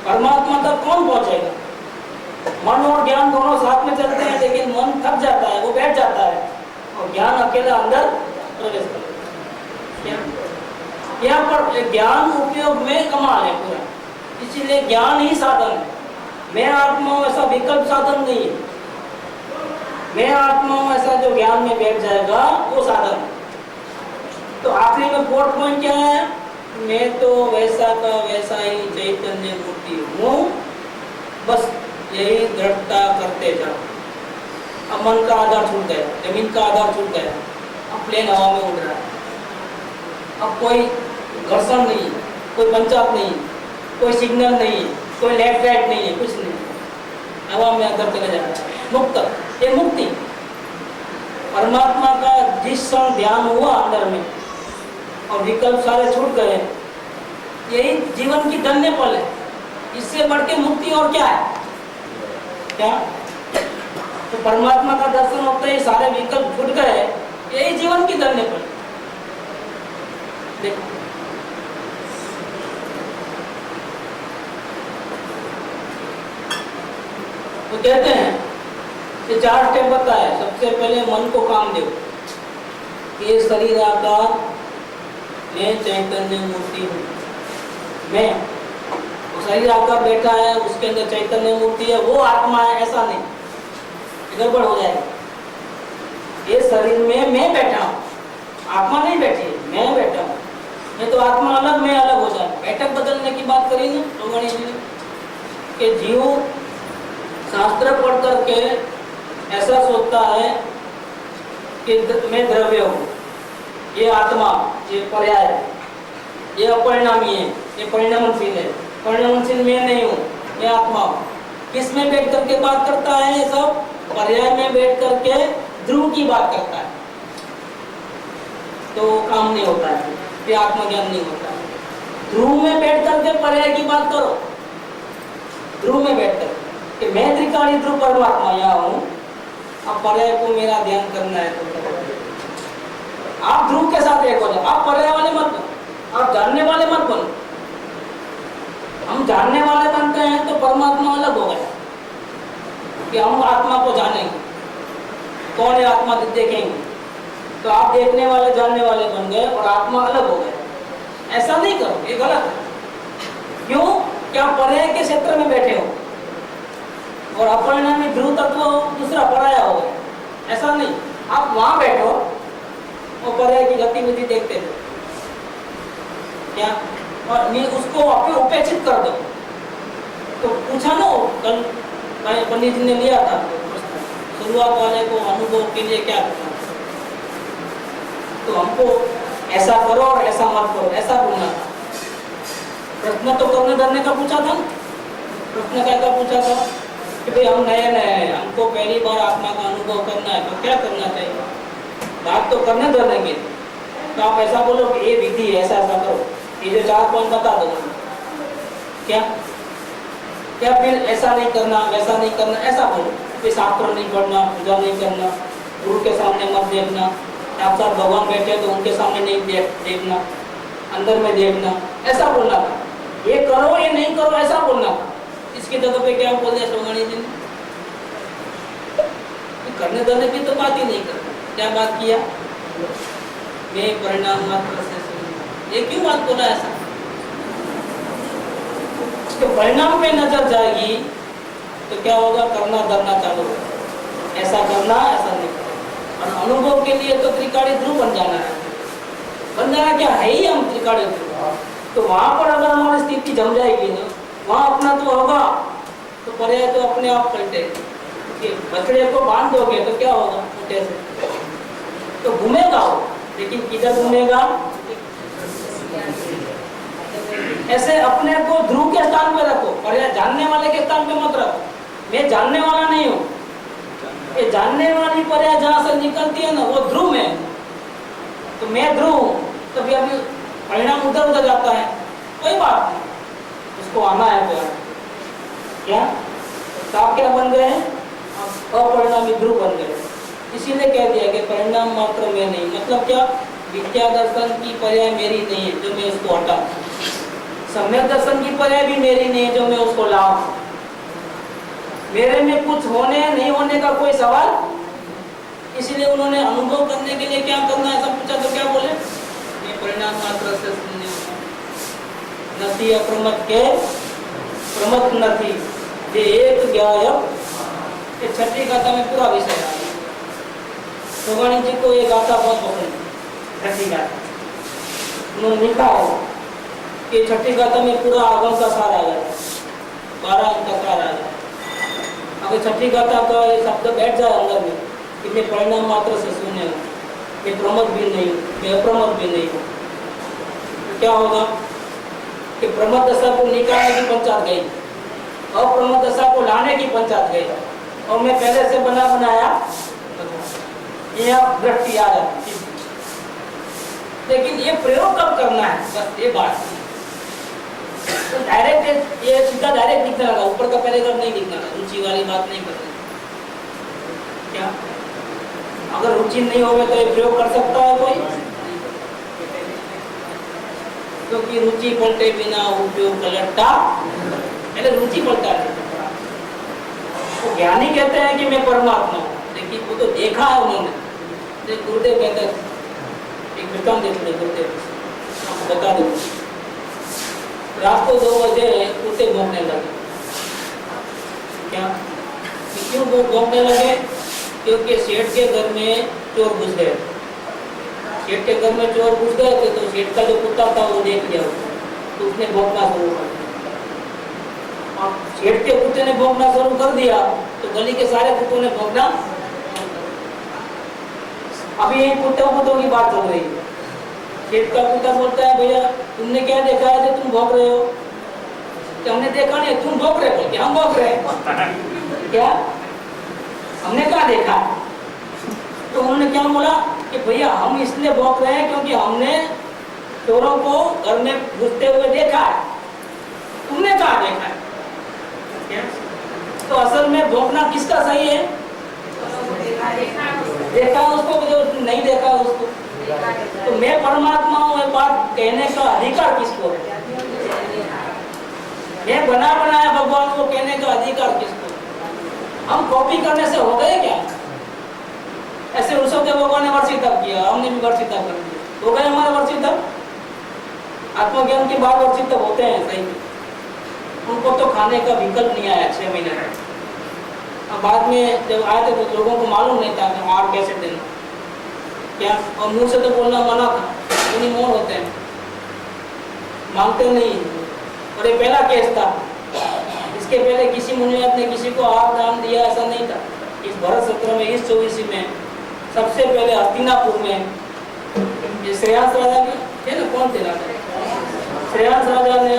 परमात्मा तक कौन पहुंचेगा? मन और ज्ञान दोनों साथ में चलते हैं, लेकिन मन थक जाता है, वो बैठ जाता है, और ज्ञान अकेला अंदर प्रवेश करता है। यहाँ पर ज्ञान उपयोग में कमाल है पूरा, इसीलिए ज्ञान ही साधन है। मैं आत्मा हूँ ऐसा विकल्प साधन नहीं है। मैं आत्मा हूँ ऐसा जो ज्ञान में बैठ जाएगा वो साधन है। तो आखिरी में 4th पॉइंट क्या है? मैं तो वैसा का वैसा ही चैतन्य मूर्ति हूँ, बस यही दृढ़ता करते जाओ। अब मन का आधार छूट गया, जमीन का आधार छूट गया, अब प्लेन हवा में उड़ रहा है। अब कोई घर्षण नहीं, कोई पंचाप नहीं, कोई सिग्नल नहीं, कोई लेफ्ट राइट नहीं है, कुछ नहीं, हवा में अंदर चले जा रहा है। मुक्त, ये मुक्ति परमात्मा का जिस क्षण ध्यान हुआ अंदर में और विकल्प सारे छूट गए, यही जीवन की धन्य पल है। इससे बढ़ के मुक्ति और क्या है? क्या? तो परमात्मा का दर्शन होते ही सारे विकल्प छूट गए, यही जीवन की धन्य पल। देखो तो कहते हैं कि 4 स्टेप बताए। सबसे पहले मन को काम दो, ये शरीर आकार, मैं चैतन्य मूर्ति हूँ। मैं शरीर आकार बैठा है, उसके अंदर चैतन्य मूर्ति है, वो आत्मा है, ऐसा नहीं, गड़बड़ हो जाएगा। ये शरीर में मैं बैठा हूँ, आत्मा नहीं बैठी है, मैं बैठा हूँ। नहीं तो आत्मा अलग, मैं अलग हो जाए। बैठक बदलने की बात करी ना रोगणी जी ने, कि जीव शास्त्र पढ़ करके ऐसा सोचता है कि मैं द्रव्य हूँ, ये आत्मा, ये पर्याय है, ये अपरिणामी है, ये परिणामशील है। परिणामशील मैं नहीं हूँ, मैं आत्मा हूँ। किस में बैठ करके बात करता है? ये सब पर्याय में बैठ करके ध्रुव की बात करता है, तो काम नहीं होता है, ये आत्मज्ञान नहीं होता है। ध्रुव में बैठ करके पर्याय की बात करो, ध्रुव में बैठकर कि मैं त्रिकाली ध्रुव परमात्मा यहाँ हूँ, अब पर्याय को मेरा ध्यान करना है तो आप ध्रुव के साथ एक हो जाओ। आप पर्याय वाले मत बनो, आप जानने वाले मत बनो। हम जानने वाले बनते हैं तो परमात्मा अलग हो गया कि हम आत्मा को जानेंगे, कौन है आत्मा देखेंगे, तो आप देखने वाले जानने वाले बन गए और आत्मा अलग हो गया। ऐसा नहीं करो, ये गलत है। क्यों? क्या पर्याय के क्षेत्र में बैठे हो और अपरिणामी ध्रुव तत्व दूसरा पराया हो गया। ऐसा नहीं, आप वहां बैठो और पर्याय की गतिविधि देखते रहो क्या, और नहीं उसको उपेक्षित कर दो। तो पूछा ना कल पंडित जी ने लिया था शुरुआत वाले को अनुभव के लिए क्या करना, तो हमको ऐसा करो और ऐसा मत करो, ऐसा बोलना था। प्रश्न तो करने धरने का पूछा था, प्रश्न क्या पूछा था कि भाई हम नए हैं, हमको पहली बार आत्मा का अनुभव करना है, तो क्या करना चाहिए? बात तो करने धरने की, तो आप ऐसा बोलो कि ये विधि है, ऐसा ऐसा करो, ये जो 4 पॉइंट बता दो क्या, क्या फिर ऐसा नहीं करना वैसा नहीं करना, ऐसा बोलो कि शास्त्र नहीं पढ़ना, पूजा नहीं करना, गुरु के सामने मत देखना, आप साथ भगवान बैठे तो उनके सामने नहीं देखना, अंदर में देखना, ऐसा बोलना था। ये करो ये नहीं करो ऐसा बोलना था। इसकी जगह पे क्या बोल दिया सोगानी जी ने? करने देने की तो बात ही नहीं करता। क्या बात किया? मैं परिणाम मात्र से सुन। ये क्यों बात बोला ऐसा? तो परिणाम पे नजर जाएगी तो क्या होगा? करना धरना चालू होगा, ऐसा करना ऐसा नहीं करना। और अनुभव के लिए तो त्रिकाली ध्रुव बन जाना है। बन जाना क्या है ही हम त्रिकाली ध्रुव। तो वहां पर अगर हमारी स्थिति जम जाएगी ना, वहां अपना तो होगा तो पर्याय तो अपने आप पलटेगा। बछड़े को बांध दोगे तो क्या होगा? ऊँटे से तो घूमेगा वो, लेकिन किधर घूमेगा? ऐसे अपने को ध्रुव के स्थान पे रखो, पर्याय जानने वाले के स्थान पे मत रखो। मैं जानने वाला नहीं हूँ, ये जानने वाली पर्याय जहाँ से निकलती है ना वो ध्रुव में, तो मैं ध्रुव हूँ, तभी अभी परिणाम उधर उधर जाता है, कोई बात नहीं, उसको आना है तो क्या। तो आप क्या बन गए हैं? अपरिणामी ध्रुव बन गए। इसीलिए कह दिया कि परिणाम मात्र में नहीं, मतलब क्या? विद्या दर्शन की पर्याय मेरी नहीं है जो मैं उसको हटाऊं, सम्यक दर्शन की पर्याय भी मेरी नहीं है जो मैं उसको लाऊं। मेरे में कुछ होने नहीं होने का कोई सवाल, इसलिए उन्होंने अनुभव करने के लिए क्या करना है सब पूछा, तो क्या बोले? ये परिणाम मात्र से शून्य नथी अप्रमत के प्रमत नथी ये एक ज्ञायक। ये छठी गाथा में पूरा विषय है। सोगानी जी को ये गाथा बहुत पसंद है, छठी गाथा। उन्होंने लिखा है कि छठी गाथा में पूरा आगम का सार आ गया, 12 अंक का सार आ गया। अगर छठी गाथा का ये शब्द बैठ जाए अंदर में कि मैं परिणाम मात्र से शून्य हूँ, मैं प्रमद भी नहीं हूँ, मैं अप्रमद भी नहीं हूँ, तो क्या होगा कि प्रमद दशा को निकालने की पंचायत गई, अप्रमद दशा को लाने की पंचायत गई, और मैं पहले से बना बनाया यह दृष्टि आ जाती। लेकिन ये प्रयोग कब करना है, बस ये बात। तो डायरेक्ट ये सीधा डायरेक्ट दिखने लगा, ऊपर का पैराग्राफ नहीं दिखना लगा, रुचि वाली बात नहीं करनी क्या। अगर रुचि नहीं होवे तो ये प्रयोग कर सकता है कोई? क्योंकि रुचि पलटे बिना उपयोग पलटता, पहले रुचि पलटा है। तो ज्ञानी कहते हैं कि मैं परमात्मा हूँ, लेकिन वो तो देखा है उन्होंने। गुरुदेव कहते हैं, एक वृत्तांत देते हैं गुरुदेव, आपको बता दूं। रात को 2 बजे कुत्ते भौंकने लगे। क्या? क्यों भौंकने लगे? क्योंकि सेठ के घर में चोर घुस गए। सेठ के घर में चोर घुस गए थे, तो सेठ का जो कुत्ता था वो देख लिया, तो उसने भौंकना शुरू कर दिया। सेठ के कुत्ते ने भौंकना शुरू कर दिया तो गली के सारे कुत्तों ने भौंकना। अभी ये कुत्तों की बात चल रही है। सेठ का कुत्ता बोलता है, भैया तुमने क्या देखा है जो तुम भौंक रहे हो? कि हमने देखा नहीं, तुम भौंक रहे हो। क्या हम भौंक रहे हैं? क्या हमने क्या देखा? तो उन्होंने क्या बोला कि भैया हम इसलिए भौंक रहे हैं क्योंकि हमने चोरों को घर में घुसते हुए देखा है। तुमने कहा देखा है? क्या? तो असल में भोंकना किसका सही है? देखा उसको, जो नहीं देखा उसको। तो मैं परमात्मा हूँ ये बात कहने का अधिकार किसको है? मैं बना बनाया भगवान को कहने का अधिकार किसको है? हम कॉपी करने से हो गए क्या? ऐसे ऋषभदेव भगवान ने वर्षितप किया, हमने भी वर्षितप कर दिया, हो गए हमारे वर्षितप? आत्मज्ञान के बाद वर्षितप होते हैं सही में। उनको तो खाने का विकल्प नहीं आया 6 महीने में। अब बाद में जब आए थे तो लोगों को मालूम नहीं था कि आर कैसे देना क्या, और मुंह से तो बोलना मना था, उन्हीं मौन होते हैं, मांगते नहीं। और ये पहला केस था, इसके पहले किसी मुनिवत ने किसी को आर दान दिया ऐसा नहीं था। इस भरत सत्र में, इस 24 में सबसे पहले हस्तिनापुर में ये श्रेयांस राजा के ना, कौन थे राजा? श्रेयांस राजा ने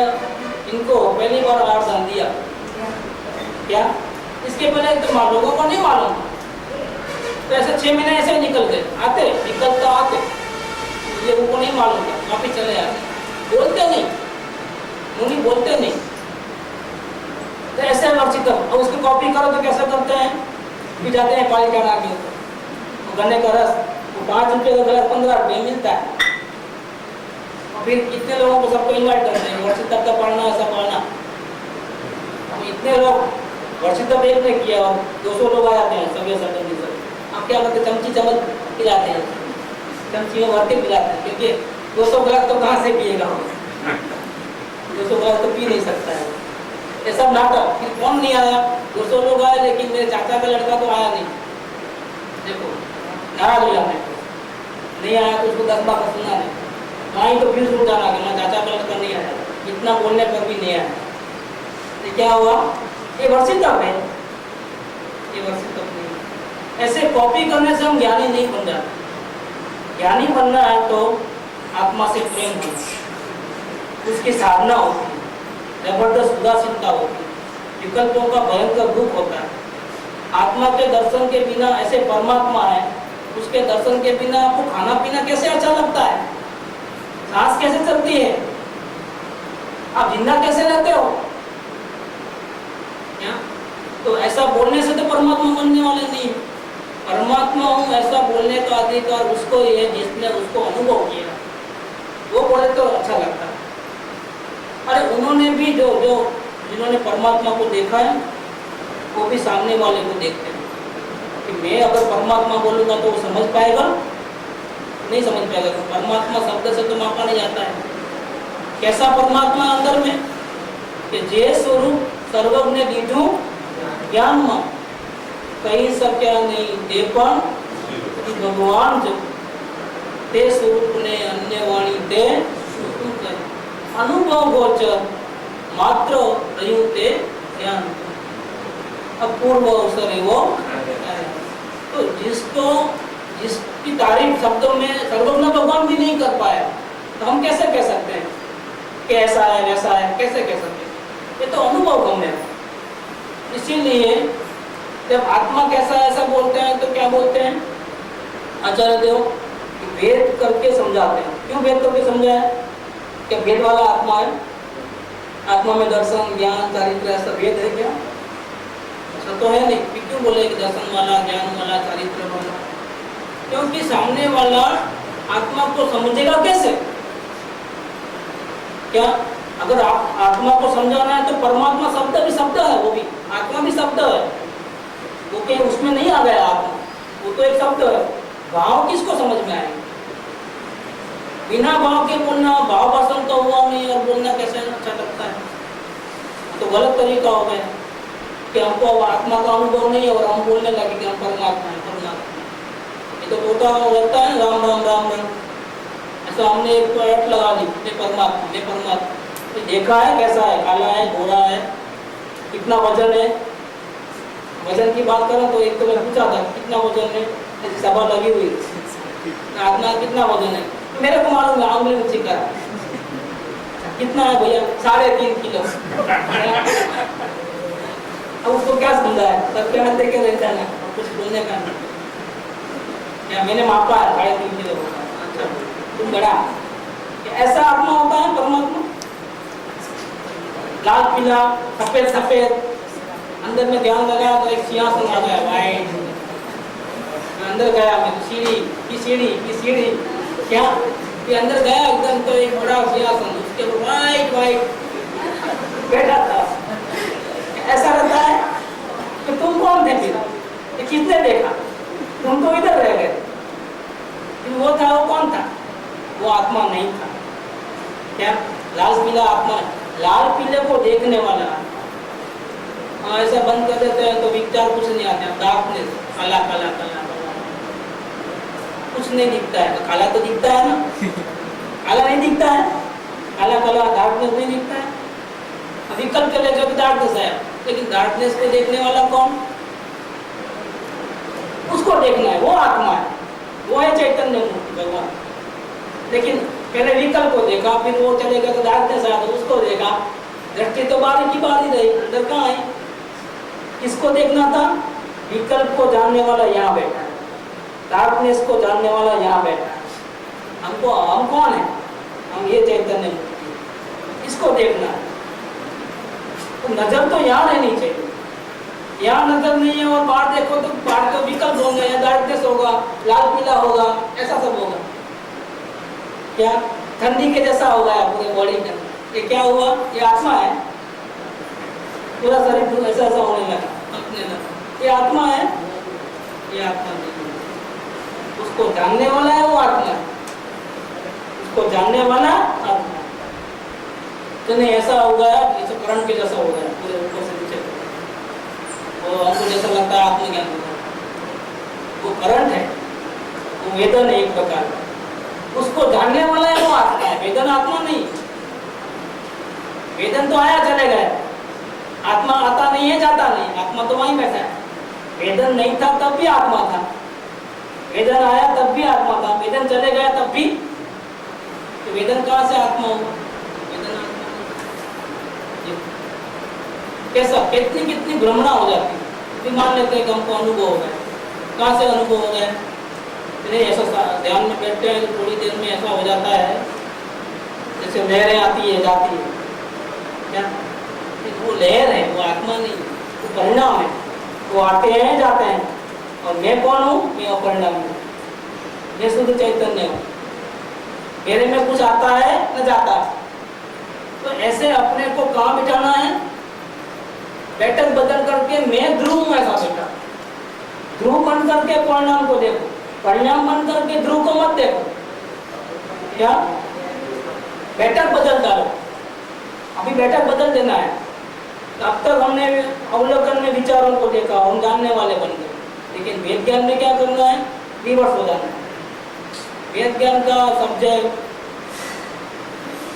इनको पहली बार आर दान दिया क्या? इसके पहले तो लोगों को नहीं मालूम था। तो ऐसे 6 महीने ऐसे निकल गए, आते निकलता आते, ये उनको नहीं मालूम था, वापिस चले आते, बोलते नहीं, मुनि बोलते नहीं। तो ऐसे वर्षित, अब उसकी कॉपी करो तो कैसे करते हैं? भी जाते हैं पानी का के ऊपर, गन्ने का रस, वो 5 रुपये का गिलास 15 रुपये मिलता है। और फिर कितने लोगों को सबको इन्वाइट करते हैं, वर्षित तक का पढ़ना ऐसा पढ़ना। अब इतने लोग वर्षित तक एक ने किया और 200 लोग आ जाते हैं सभी सडनली सर। आप क्या करते? चमची चम्मच पिलाते हैं, चमची में भर के पिलाते हैं, क्योंकि 200 गिलास तो कहाँ से पिएगा? 200 गिलास तो पी नहीं सकता है। ये सब नाटक। फिर कौन नहीं आया? 200 लोग आए, लेकिन मेरे चाचा का लड़का तो आया नहीं। देखो नाराज हो जाते हैं, नहीं आया तो उसको 10 बार सुनना नहीं, वहीं तो फिर शुरू जाना कि मैं चाचा का लड़का नहीं आया, इतना बोलने पर भी नहीं आया। तो क्या हुआ? ये वर्षितप है, ये वर्षितप नहीं। ऐसे कॉपी करने से हम ज्ञानी नहीं बन जाते। ज्ञानी बनना है तो आत्मा से प्रेम होना, उसकी साधना होती है, जबरदस्त उदासीनता होती है, विकल्पों का भयंकर दुख होता है। आत्मा के दर्शन के बिना, ऐसे परमात्मा है, उसके दर्शन के बिना आपको खाना पीना कैसे अच्छा लगता है? सांस कैसे चलती है? आप जिंदा कैसे रहते हो? क्या? तो ऐसा बोलने से तो परमात्मा बनने वाले नहीं। परमात्मा हूँ ऐसा बोलने का अधिकार उसको ही है जिसने उसको अनुभव किया, वो बोले तो अच्छा लगता है। अरे उन्होंने भी जो जिन्होंने परमात्मा को देखा है, वो भी सामने वाले को देखते हैं कि मैं अगर परमात्मा बोलूँगा तो वो समझ पाएगा? नहीं समझ पाएगा। तो परमात्मा शब्द से तो मापा नहीं जाता है। कैसा परमात्मा अंदर में? कि जे स्वरूप सर्वज्ञ दीधु ज्ञान में कहीं सक्या नहीं ते पण भगवान जो ते स्वरूप ने अन्य वाणी ते अनुभव गोचर मात्र रयु ते ज्ञान अपूर्व अवसर है वो। तो जिसकी तारीफ शब्दों में सर्वज्ञ भगवान भी नहीं कर पाया, तो हम कैसे कह सकते हैं कि ऐसा है वैसा है? कैसे कह सकते हैं? ये तो अनुभव गम्य है। इसीलिए जब आत्मा कैसा ऐसा बोलते हैं तो क्या बोलते हैं आचार्य देव? वेद करके समझाते हैं। क्यों वेद करके समझाया? क्या वेद वाला आत्मा है? आत्मा में दर्शन ज्ञान चारित्र ऐसा वेद है क्या? ऐसा तो है नहीं। क्यों बोले कि दर्शन वाला, ज्ञान वाला, चारित्र वाला? क्योंकि सामने वाला आत्मा को समझेगा कैसे? क्या अगर आप आत्मा को समझाना है तो परमात्मा शब्द भी शब्द है, वो भी आत्मा भी शब्द है, वो कहीं उसमें नहीं आ गया आत्मा, वो तो एक शब्द है। भाव किसको समझ में आएगा? बिना भाव के बोलना, भाव भाषण तो हुआ नहीं और बोलना कैसे अच्छा लगता है? तो गलत तरीका हो गया कि हमको आत्मा का अनुभव नहीं और हम बोलने लगे कि हम परमात्मा है, परमात्मा। ये तो तोता लगता है राम राम राम राम, ऐसा हमने एक ऐप लगा दी मैं परमात्मा, मैं परमात्मा। तो देखा है कैसा है? काला है, गोरा है, कितना वजन है? वजन की बात करें तो एक तो मैं पूछा था कितना वजन है, सभा लगी हुई, आत्मा कितना वजन है? मेरे को मालूम है, आंगली ऊंची कर कितना है भैया? 3.5 किलो। अब उसको क्या समझा है? सबके हाथ देखे रहता है ना, कुछ बोलने का नहीं। क्या मैंने मापा है 3.5 किलो? अच्छा तुम बड़ा। ऐसा आत्मा होता है परमात्मा, लाल पीला सफेद सफेद, अंदर में ध्यान लगाया तो एक सिंहासन आ गया वाइट। मैं अंदर गया, मैं सीढ़ी क्या ये अंदर गया एकदम तो एक बड़ा सिंहासन, उसके ऊपर वाइट बैठा था। ऐसा रहता है कि तुम कौन थे फिर, ये किसने देखा, तुम तो इधर रह गए। वो था, वो कौन था? वो आत्मा नहीं था। क्या लाल पीला आत्मा, लाल पीले को देखने वाला। हाँ, ऐसा बंद कर देते हैं तो विचार कुछ नहीं आते, डार्कनेस, काला काला काला कुछ नहीं दिखता है। तो काला तो दिखता है ना, काला नहीं दिखता है, काला काला डार्कनेस नहीं दिखता है। विकल्प के लिए जो डार्कनेस है, लेकिन डार्कनेस को देखने वाला कौन? उसको देखना है, वो आत्मा है, वो है चैतन्य मूर्ति भगवान। लेकिन पहले विकल्प को देखा, फिर वो चलेगा तो डार्कनेस आया तो उसको देखा। दृष्टि तो बाहर की बात ही रही, अंदर कहाँ है? किसको देखना था? विकल्प को जानने वाला यहाँ बैठा है, डार्कनेस को जानने वाला यहाँ बैठा है। हमको, हम कौन है? हम ये चैतन्य मूर्ति, इसको देखना है। तो नजर तो यहाँ रहनी चाहिए, यहाँ नजर नहीं है और बाहर देखो तो बाहर तो विकल्प होंगे, या डार्कनेस होगा, लाल पीला होगा, ऐसा सब होगा। क्या ठंडी के जैसा हो गया पूरे बॉडी के अंदर? ये क्या हुआ? ये आत्मा है, पूरा शरीर ऐसा ऐसा होने लगा अपने अंदर। ये आत्मा है, ये आत्मा नहीं। उसको जानने वाला है वो आत्मा है, उसको जानने वाला आत्मा। तो नहीं ऐसा हो गया, जैसे करंट के जैसा हो गया पूरे ऊपर से नीचे, वो हमको जैसा लगता है आत्मज्ञान होगा। वो करंट है, वो वेदन है एक प्रकार का, उसको जानने वाला है वो आत्मा है, वेदन आत्मा नहीं। वेदन तो आया चले गए, आत्मा आता नहीं है जाता नहीं, आत्मा तो वहीं बैठा है। वेदन नहीं था तब भी आत्मा था, वेदन आया तब भी आत्मा था, वेदन चले गया तब भी। तो वेदन कहाँ से आत्मा हो? वेदन आत्मा कैसा, कितनी कितनी भ्रमणा हो जाती है। मान लेते हैं कि हमको अनुभव हो गया, कहाँ से अनुभव हो गया? नहीं, ऐसा ध्यान में बैठते हैं तो थोड़ी देर में ऐसा हो जाता है जैसे लहरें आती है जाती है। क्या वो लहर है, वो आत्मा नहीं, वो परिणाम है। वो आते हैं जाते हैं, और मैं कौन हूँ? मैं अपरिणाम हूँ, मैं शुद्ध चैतन्य हूँ। मेरे में कुछ आता है न जाता है। तो ऐसे अपने को कहाँ बिठाना है? बैठक बदल करके मैं ध्रुव में ऐसा बैठा, ध्रुव बन करके परिणाम को देखो, परिणाम बन करके ध्रुव को मत देखो। क्या बैठक बदल डालो, अभी बैठक बदल देना है। अब तक हमने अवलोकन में विचारों को देखा, हम जानने वाले बन गए। लेकिन वेद ज्ञान में क्या करना है? रिवर्स हो जाना है। वेद ज्ञान का सब्जेक्ट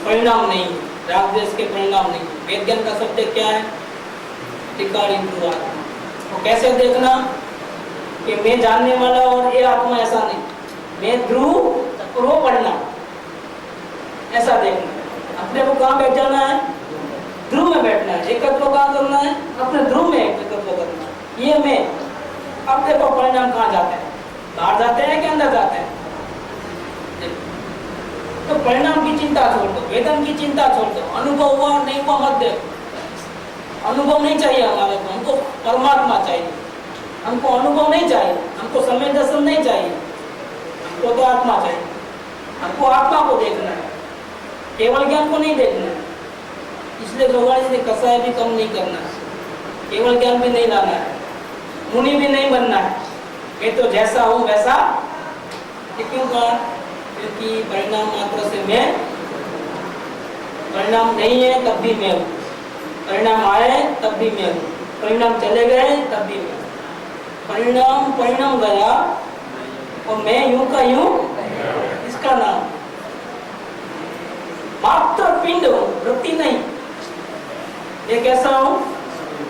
परिणाम नहीं, राग द्वेष के परिणाम नहीं। वेद ज्ञान का सब्जेक्ट क्या है? टिकारी ध्रुव आत्मा। तो कैसे देखना कि मैं जानने वाला और ये आत्मा, ऐसा नहीं, मैं ध्रुव और वो परिणाम, ऐसा देखना। अपने को कहाँ बैठ जाना है? ध्रुव में बैठना है। एकत्व कहाँ करना है? अपने ध्रुव में एकत्व करना है। ये मैं, अब देखो परिणाम कहाँ जाते हैं, बाहर जाते हैं कि अंदर जाते हैं? तो परिणाम की चिंता छोड़ दो, वेदन की चिंता छोड़ दो, अनुभव हुआ नहीं हुआ मत देखो। अनुभव नहीं चाहिए हमारे को, हमको परमात्मा चाहिए। हमको अनुभव नहीं चाहिए, हमको समय दर्शन नहीं चाहिए, हमको तो आत्मा चाहिए। हमको आत्मा को देखना है, केवल ज्ञान को नहीं देखना है। इसलिए भगवान जी ने कसाय भी कम नहीं करना है, केवल ज्ञान भी नहीं लाना है, मुनि भी नहीं बनना है। मैं तो जैसा हूँ वैसा। क्यों कहा? क्योंकि परिणाम मात्र से मैं, परिणाम नहीं है तब भी मैं हूँ, परिणाम आए तब भी मैं हूँ, परिणाम चले गए तब भी मैं। परिणाम गया और मैं यूं का यूं, इसका नाम मात्र पिंड हूँ, वृत्ति नहीं। ये कैसा हूँ?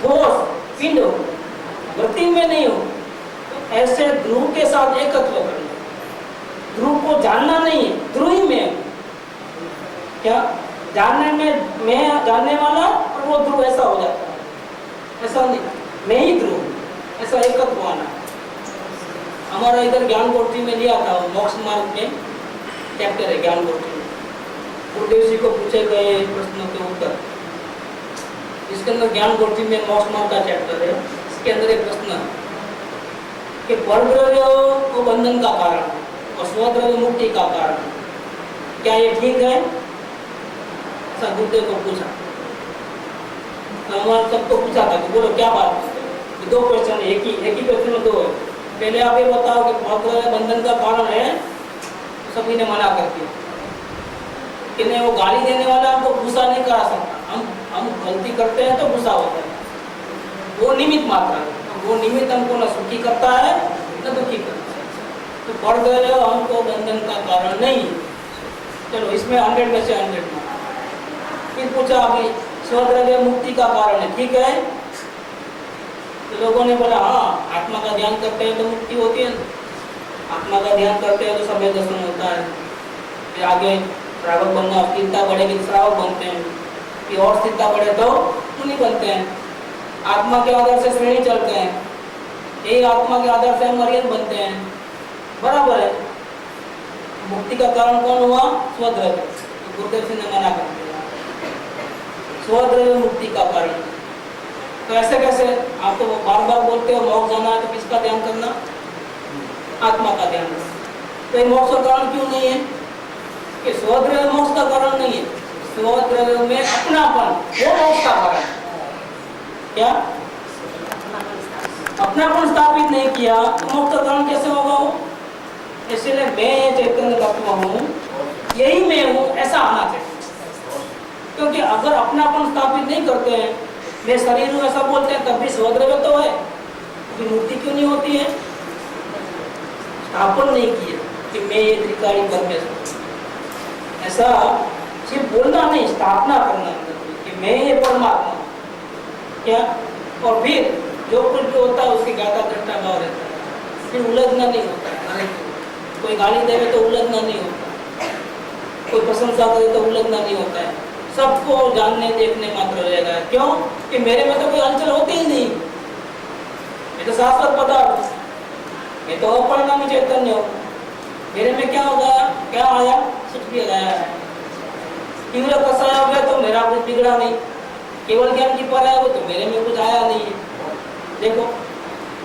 ठोस पिंड हूँ, वृत्ति में नहीं हूँ। तो ऐसे ध्रुव के साथ एकत्व करना। ध्रुव को जानना नहीं है, ध्रुव ही में हूँ। क्या जानने में मैं जानने वाला और वो ध्रुव, ऐसा हो जाता है। ऐसा नहीं, मैं ही ध्रुव, ऐसा एकत्व आना। हमारा इधर ज्ञान गोष्ठी में लिया था, मोक्ष मार्ग में चैप्टर है ज्ञान गोष्ठी में। गुरुदेव जी को पूछे गए प्रश्नों के उत्तर, इसके अंदर ज्ञान गोष्ठी में मोक्ष नाम का चैप्टर है। इसके अंदर एक प्रश्न है कि परद्रव्य को बंधन का कारण है और स्वद्रव्य मुक्ति का कारण है, क्या ये ठीक है? ऐसा गुरुदेव को पूछा। तो हमारे सबको पूछा था कि बोलो क्या बात है? दो क्वेश्चन, एक ही क्वेश्चन में दो है। पहले आप ये बताओ कि परद्रव्य बंधन का कारण है, तो सभी ने मना कर दिया कि नहीं, वो गाली देने वाला हमको गुस्सा नहीं करा सकता। हम गलती करते हैं तो गुस्सा होता है, वो निमित्त मात्र है। वो निमित्त हमको न सुखी करता है न दुखी करता है। तो परद्रव्य हमको बंधन का कारण नहीं है। चलो इसमें 100 में से 100 मार्क्स। फिर पूछा अभी स्वद्रव्य मुक्ति का कारण है, ठीक है? तो लोगों ने बोला हाँ, आत्मा का ध्यान करते हैं तो मुक्ति होती है, आत्मा का ध्यान करते हैं तो समय दर्शन होता है। फिर आगे श्रावक बनना, स्थिरता बढ़ेगी तो श्रावक बनते हैं, फिर और स्थिरता बढ़े तो मुनि बनते हैं। आत्मा के आधार से श्रेणी चलते हैं, यही आत्मा के आधार से हम मर्याद बनते हैं, बराबर है। मुक्ति का कारण कौन हुआ? स्वद्रव्य। गुरुदेव सिंह ने मना कर दिया, स्वद्रव्य मुक्ति का कारण। तो ऐसे कैसे? आप तो बार बार बोलते हो मोक्ष जाना है तो किसका ध्यान करना? आत्मा का ध्यान करना। तो ये मोक्ष का कारण क्यों नहीं है? कि स्वद्रव्य मोक्ष का कारण नहीं है, स्वद्रव्य में अपनापन वो मोक्ष का कारण है। क्या? अपनापन स्थापित नहीं किया तो मोक्ष का कारण कैसे होगा वो? इसलिए मैं चैतन्य तत्व हूँ, यही मैं हूँ, ऐसा आना चाहिए। क्योंकि अगर अपनापन स्थापित नहीं करते हैं, मैं शरीर हूँ ऐसा बोलते हैं, तब भी स्वद्रव्य तो है, तो मुक्ति क्यों नहीं होती है? स्थापन नहीं किया कि मैं ये त्रिकाली परमेश्वर, ऐसा सिर्फ बोलना नहीं, स्थापना करना कि मैं ये परमात्मा। क्या? और फिर जो कुछ भी होता है उसके ज्ञाता दृष्टा भाव रहता है, फिर उलझना नहीं होता है। कोई गाली देवे तो उलझना नहीं होता, कोई प्रशंसा करे तो उलझना नहीं होता है, सबको जानने देखने मात्र रहेगा। क्यों? कि मेरे में तो कोई हलचल होती ही नहीं, मैं तो शाश्वत पदार्थ, मैं तो अपरिणामी चैतन्य हूँ। मेरे में क्या होगा? क्या आया? कुछ भी आया है। तीव्र कसाय हो गया तो मेरा कुछ बिगड़ा नहीं, केवल ज्ञान की पर आया वो तो मेरे में कुछ आया नहीं है। देखो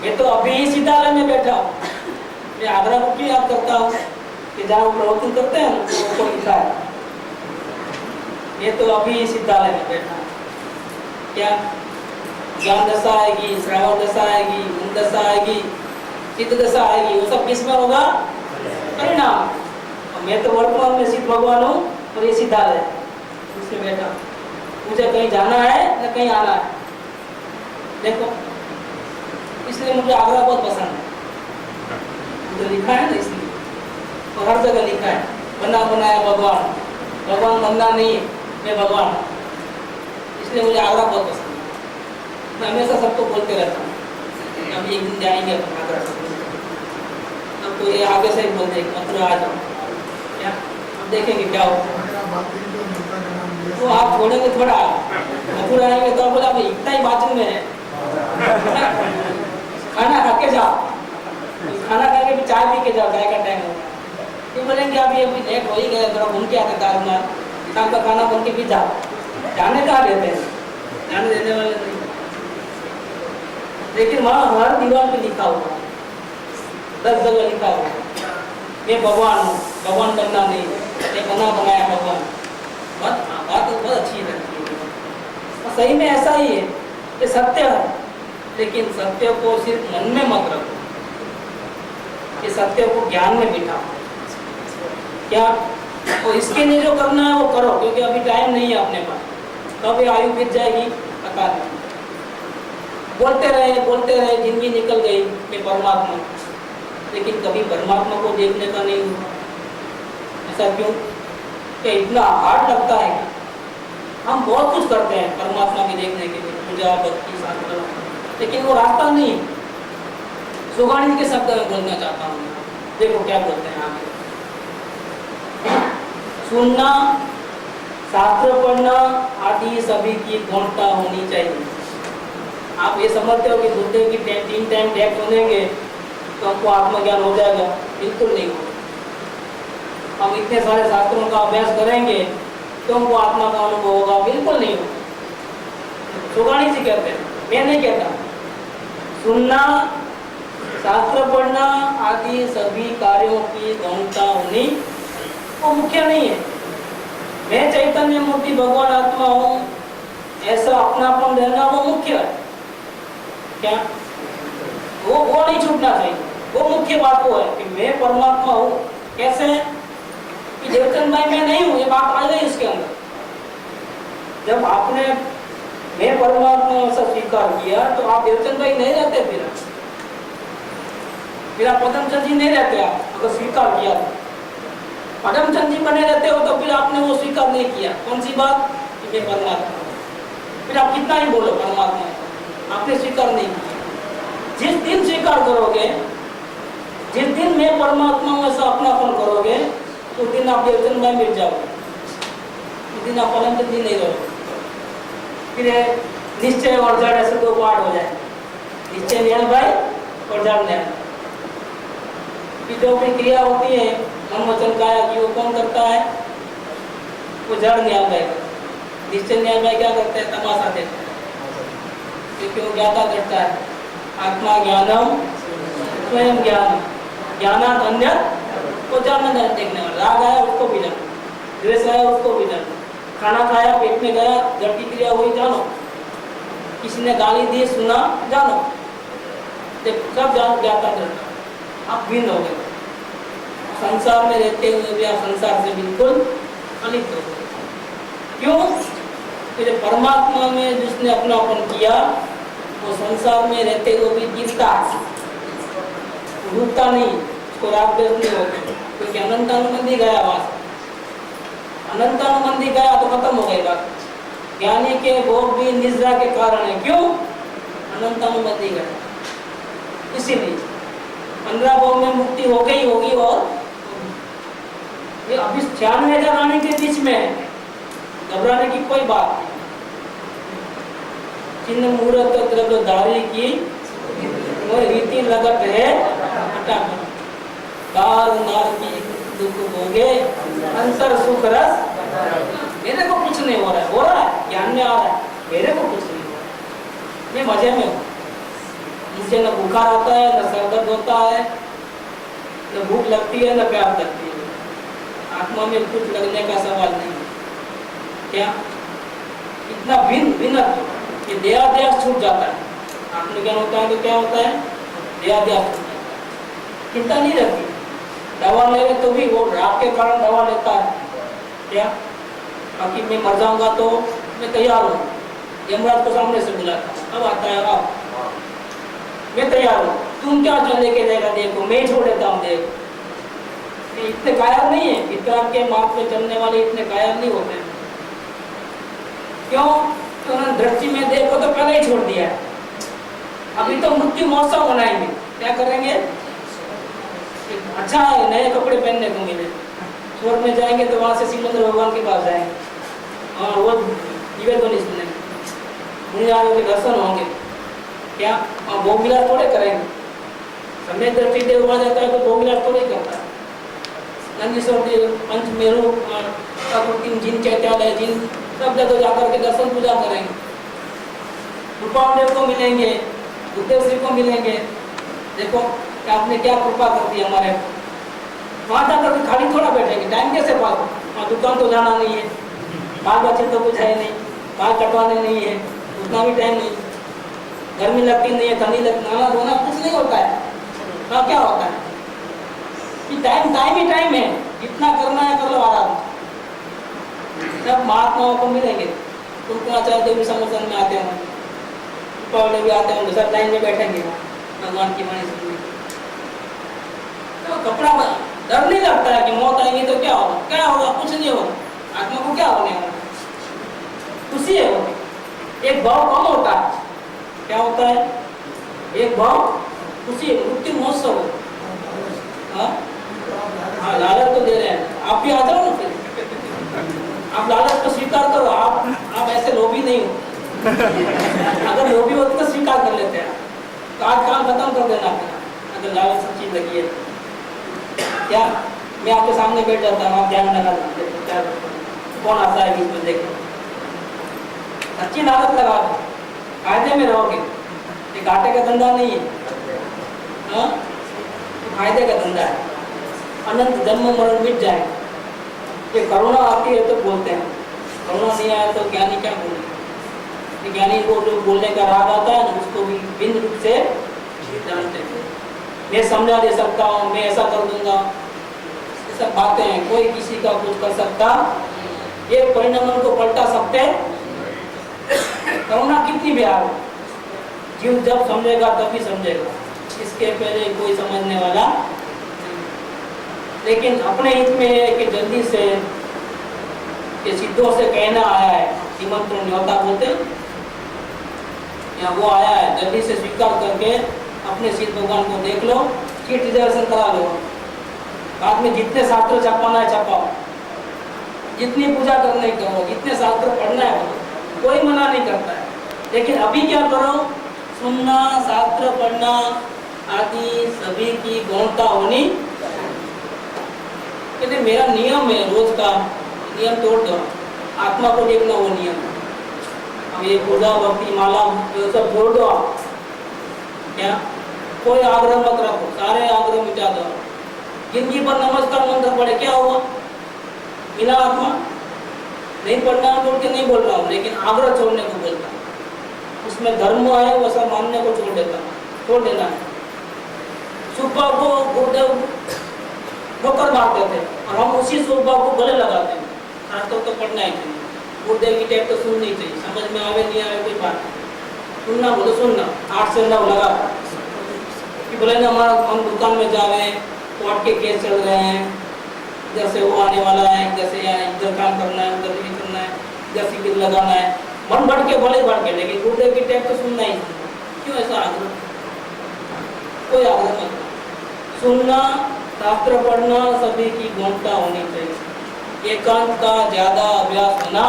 मैं तो अभी ही सिद्धालय में बैठा हूँ, मैं आगरा को क्यों याद करता हूँ कि जहाँ प्रवचन करते हैं उसको लिखा है, ये तो अभी सिद्धालय में बैठा। क्या? ज्ञान दशा आएगी, श्रावण दशा आएगी, उन दशा आएगी, चित्त दशा आएगी, वो सब किसमें होगा? परिणाम। मैं तो वर्तमान में सिद्ध भगवान हूँ और ये सिद्धालय उसमें बैठा। मुझे कहीं जाना है न कहीं आना है। देखो इसलिए मुझे आगरा बहुत पसंद है, मुझे लिखा है ना इसलिए, और हर जगह लिखा है बना बनाया भगवान, भगवान बनना नहीं है, मैं भगवान हूँ। इसलिए मुझे आगरा बहुत पसंद है, मैं हमेशा सबको बोलते रहता हूँ अभी एक दिन जाएंगे अपन आगरा सब। अब तो ये आगे से ही बोल देंगे मथुरा आ जाओ, क्या अब देखेंगे क्या होगा। तो आप छोड़ेंगे थोड़ा, मथुरा आएंगे तो बोला भाई इतना ही बाजू में है, खाना खा के जाओ, खाना खा के भी चाय पी के जाओ, चाय का टाइम होगा। ये बोलेंगे अभी लेट हो ही गया, थोड़ा घूम के आते ताजमहल, शाम का खाना बन के भी जाओ। जाने कहाँ देते हैं? जाने देने वाले नहीं। लेकिन वहाँ हर दीवार पे लिखा हुआ, 10 जगह लिखा हुआ, मैं भगवान हूँ, भगवान बनना नहीं, मैं बना बनाया भगवान। बात तो बहुत अच्छी लगती है और सही में ऐसा ही है कि सत्य है, लेकिन सत्य को सिर्फ मन में मत रखो, कि सत्य को ज्ञान में बिठाओ। क्या? और इसके लिए जो करना है वो करो, क्योंकि अभी टाइम नहीं है अपने पास, कब ये आयु बीत जाएगी पता नहीं। बोलते रहे जिंदगी निकल गई मैं परमात्मा, लेकिन कभी परमात्मा को देखने का नहीं हुआ। ऐसा क्यों? कि इतना हार्ड लगता है कि हम बहुत कुछ करते हैं परमात्मा के देखने के लिए, पूजा भक्ति साधना, लेकिन वो रास्ता नहीं। सुगाणी के शब्द में बोलना चाहता हूँ, देखो क्या बोलते हैं आगे। सुनना, शास्त्र पढ़ना आदि सभी की गौणता होनी चाहिए। आप ये समझते हो कि गुरुदेव की 3 टाइम टैक्स होनेंगे तो हमको आत्मज्ञान हो जाएगा? बिल्कुल नहीं होगा। हम इतने सारे शास्त्रों का अभ्यास करेंगे तो हमको आत्मा का अनुभव होगा? बिल्कुल नहीं होगा। सुगाणी जी कहते हैं, मैं नहीं कहता। सुनना, शास्त्र पढ़ना आदि सभी कार्यों की गौणता होनी वो मुख्य नहीं है। मैं चैतन्य मूर्ति भगवान आत्मा हूँ ऐसा अपनापन रहना वो मुख्य है। क्या वो नहीं छूटना चाहिए। वो मुख्य बात वो है कि मैं परमात्मा हूँ। कैसे कि देवचंद भाई मैं नहीं हूँ, ये बात आ गई इसके अंदर। जब आपने मैं परमात्मा ऐसा स्वीकार किया तो आप देवचंद भाई नहीं रहते, फिर आप पदमचंद जी नहीं रहते। आप अगर स्वीकार किया तो पदमचंद जी बने रहते हो तो फिर आपने वो स्वीकार नहीं किया। कौन सी बात कि मैं परमात्मा हूँ। फिर आप कितना ही बोलो परमात्मा, आपने स्वीकार नहीं किया। जिस दिन स्वीकार करोगे, जिस दिन मैं परमात्मा हूँ ऐसा अपनापन करोगे, उस दिन आप देवचंद भाई मिट जाओगे, उस दिन आप पदमचंद जी नहीं रहोगे। फिर निश्चय और जड़ ऐसे दो पार्ट हो जाए, निश्चय न्याय भाई और जड़ न्याय। कि जो भी क्रिया होती है मन वचन काया की, वो कौन करता है? वो जड़ न्याय भाई। निश्चय न्याय भाई क्या करते हैं? तमाशा देखते हैं, क्योंकि वो ज्ञाता करता है। आत्मा ज्ञानम स्वयं ज्ञान, ज्ञानात अन्य, वो जानना देखने वाला। राग आया उसको भी जानो, द्वेष आया उसको भी जानो, खाना खाया पेट में गया जड़ की क्रिया हुई जानो, किसी ने गाली दी सुना जानो, सब जान ज्ञाता करता। आप भिन्न हो गए। संसार में रहते हुए भी आप संसार से बिल्कुल अलिप्त हो गए। क्यों? कि परमात्मा में जिसने अपनापन किया वो संसार में रहते हुए भी जीतता, डूबता नहीं, उसको राग द्वेष नहीं होगा, क्योंकि अनंतानुबंधी गया वहां। अनंतानुबंधी गया तो खत्म हो गई बात। ज्ञानी के भोग भी निद्रा के कारण है। क्यों? अनंतानुबंधी गया। इसीलिए 15 भोग में मुक्ति हो गई होगी। और ये अभी 96,000 आने के बीच में है, घबराने की कोई बात नहीं। चिन्ह मूर्त द्रव्यधारी की रीति लगत है दार नार की दुख भोगे अंतर सुख रस। मेरे को कुछ नहीं हो रहा है, ज्ञान में आ रहा है, मेरे को कुछ नहीं हो रहा है, मैं मजे में हूँ। मुझे न बुखार आता है, न सर दर्द होता है, न भूख लगती है, न प्यास लगती है। आत्मा में कुछ लगने का सवाल नहीं। क्या इतना भिन्न कि देहाध्यास छूट जाता है। आत्मज्ञान होता है तो क्या होता है? देहाध्यास छूट जाता है, चिंता नहीं रहती। दवा ले तो भी वो राग के कारण दवा लेता है। क्या बाकी मैं मर जाऊंगा तो मैं तैयार हूँ, यमराज को सामने से बुलाता, अब आता है आप, मैं तैयार हूँ, तुम क्या जो लेके जाएगा देखो, मैं छोड़ देता हूँ देखो। इतने कायर नहीं है, वितराग के मार्ग पे चलने वाले इतने कायर नहीं होते। क्यों? तो उन्होंने दृष्टि में देखो तो पहले ही छोड़ दिया है। अभी तो मृत्यु महोत्सव मनाएंगे, क्या करेंगे? अच्छा है नए कपड़े पहनने को मिले, स्वर्ग में जाएंगे तो वहां से सिकंदर भगवान के पास जाएंगे और वो निवेदन सुनेंगे, मुनियारों के दर्शन होंगे। क्या और भोग विलास थोड़े करेंगे? समय दृष्टि देव वहां जाता है तो भोग विलास थोड़े करता है। नंदीश्वर पंच मेरू तीन जिन चैत्यालय जिन सब जगह जाकर के दर्शन पूजा करेंगे। रूपादेव को मिलेंगे, बुद्धदेव श्री को मिलेंगे। देखो कि आपने क्या कृपा कर दी हमारे। वहाँ जाकर के खाली थोड़ा बैठेंगे, टाइम कैसे पास? वहाँ दुकान तो जाना नहीं है, बाल बच्चे तो कुछ है नहीं, बाल कटवाने नहीं है, उतना भी टाइम नहीं, गर्मी लगती नहीं है, ठंडी लगती, नहाना धोना कुछ नहीं होता है। हाँ क्या होता है कि टाइम ही टाइम है, जितना करना है कर लो आराम। जब महात्माओं को मिलेंगे, कुलकुमाचार्य देव भी समर्थन में आते होंगे, पौड़े भी आते होंगे, सब लाइन में बैठेंगे भगवान की वाणी सुनने। तो कपड़ा डर नहीं लगता है कि मौत आएगी तो क्या होगा? क्या होगा? कुछ नहीं होगा। आत्मा को क्या होने वाला? खुशी है वो। एक भाव कम होता है, क्या होता है? एक भाव खुशी, मृत्यु महोत्सव। हाँ लालच तो दे रहे हैं, आप भी आ जाओ ना। फिर आप लालच को स्वीकार करो। आप ऐसे लोभी नहीं हो। अगर लोभी होते तो स्वीकार कर लेते हैं, तो आज काम खत्म कर देना अपना। अगर लालच सब चीज लगी है क्या? मैं आपके सामने बैठ जाता हूँ, आप ध्यान लगा देते कौन आता है बीच में, देखो अच्छी लालच लगा दो, फायदे में रहोगे, ये घाटे का धंधा नहीं है, हाँ? फायदे का धंधा है। अनंत जन्म मरण मिट जाए। ये करुणा आती है तो बोलते हैं, करुणा नहीं आया तो ज्ञानी क्या बोले। ज्ञानी को जो बोलने का राग आता है ना, उसको भी भिन्न रूप से जानते हैं। मैं समझा दे सकता हूँ, मैं ऐसा कर दूंगा, ये सब बातें हैं। कोई किसी का कुछ कर सकता, ये परिणाम को पलटा सकते हैं। करुणा कितनी प्यार है, जीव जब समझेगा तभी समझेगा, इसके पहले कोई समझने वाला। लेकिन अपने हित में है कि जल्दी से ये सिद्धों से कहना आया है, निमंत्रण न्योता बोलते हैं, या वो आया है, जल्दी से स्वीकार करके अपने सिद्ध भगवान को देख लो, सीट रिजर्वेशन करा लो। बाद में जितने शास्त्र छपाना है छपाओ, जितनी पूजा करना है करो, जितने शास्त्र पढ़ना है पढ़ो, कोई मना नहीं करता है। लेकिन अभी क्या करो, सुनना, शास्त्र पढ़ना आदि सभी की गौणता होनी। कहते मेरा नियम है, रोज का नियम तोड़ दो, आत्मा को देखना वो नियम। अब ये पूजा भक्ति माला ये सब छोड़ दो आप, क्या कोई आग्रह मत रखो, सारे आग्रह मिटा दो। जिंदगी पर नमस्कार मंत्र पढ़े क्या हुआ, बिना आत्मा नहीं पढ़ना बोल के नहीं बोल रहा हूँ, लेकिन आग्रह छोड़ने को बोलता हूँ। उसमें धर्म है वो सब मानने को छोड़ देना है। सुब्बा को गुरुदेव ठोकर मारते थे और हम उसी सुब्बा को गले लगाते हैं। शास्त्र तो पढ़ना ही चाहिए, गुरुदेव की टेप तो सुननी चाहिए, समझ में आवे नहीं आवे कोई बात, सुनना बोलो सुनना, 8 से 9 लगा कि बोले ना हमारा हम दुकान में जावे, कोर्ट के केस चल रहे हैं, इधर से वो आने वाला है, इधर से इधर काम करना है, उधर ये करना है, इधर सिक्के लगाना है, मन बढ़ के बोले बढ़ के, लेकिन गुरुदेव की टेप तो सुनना ही। क्यों ऐसा आग्रह, कोई आग्रह मत, सुनना, शास्त्र पढ़ना सभी की गौणता होनी चाहिए। एकांत का ज्यादा अभ्यास होना,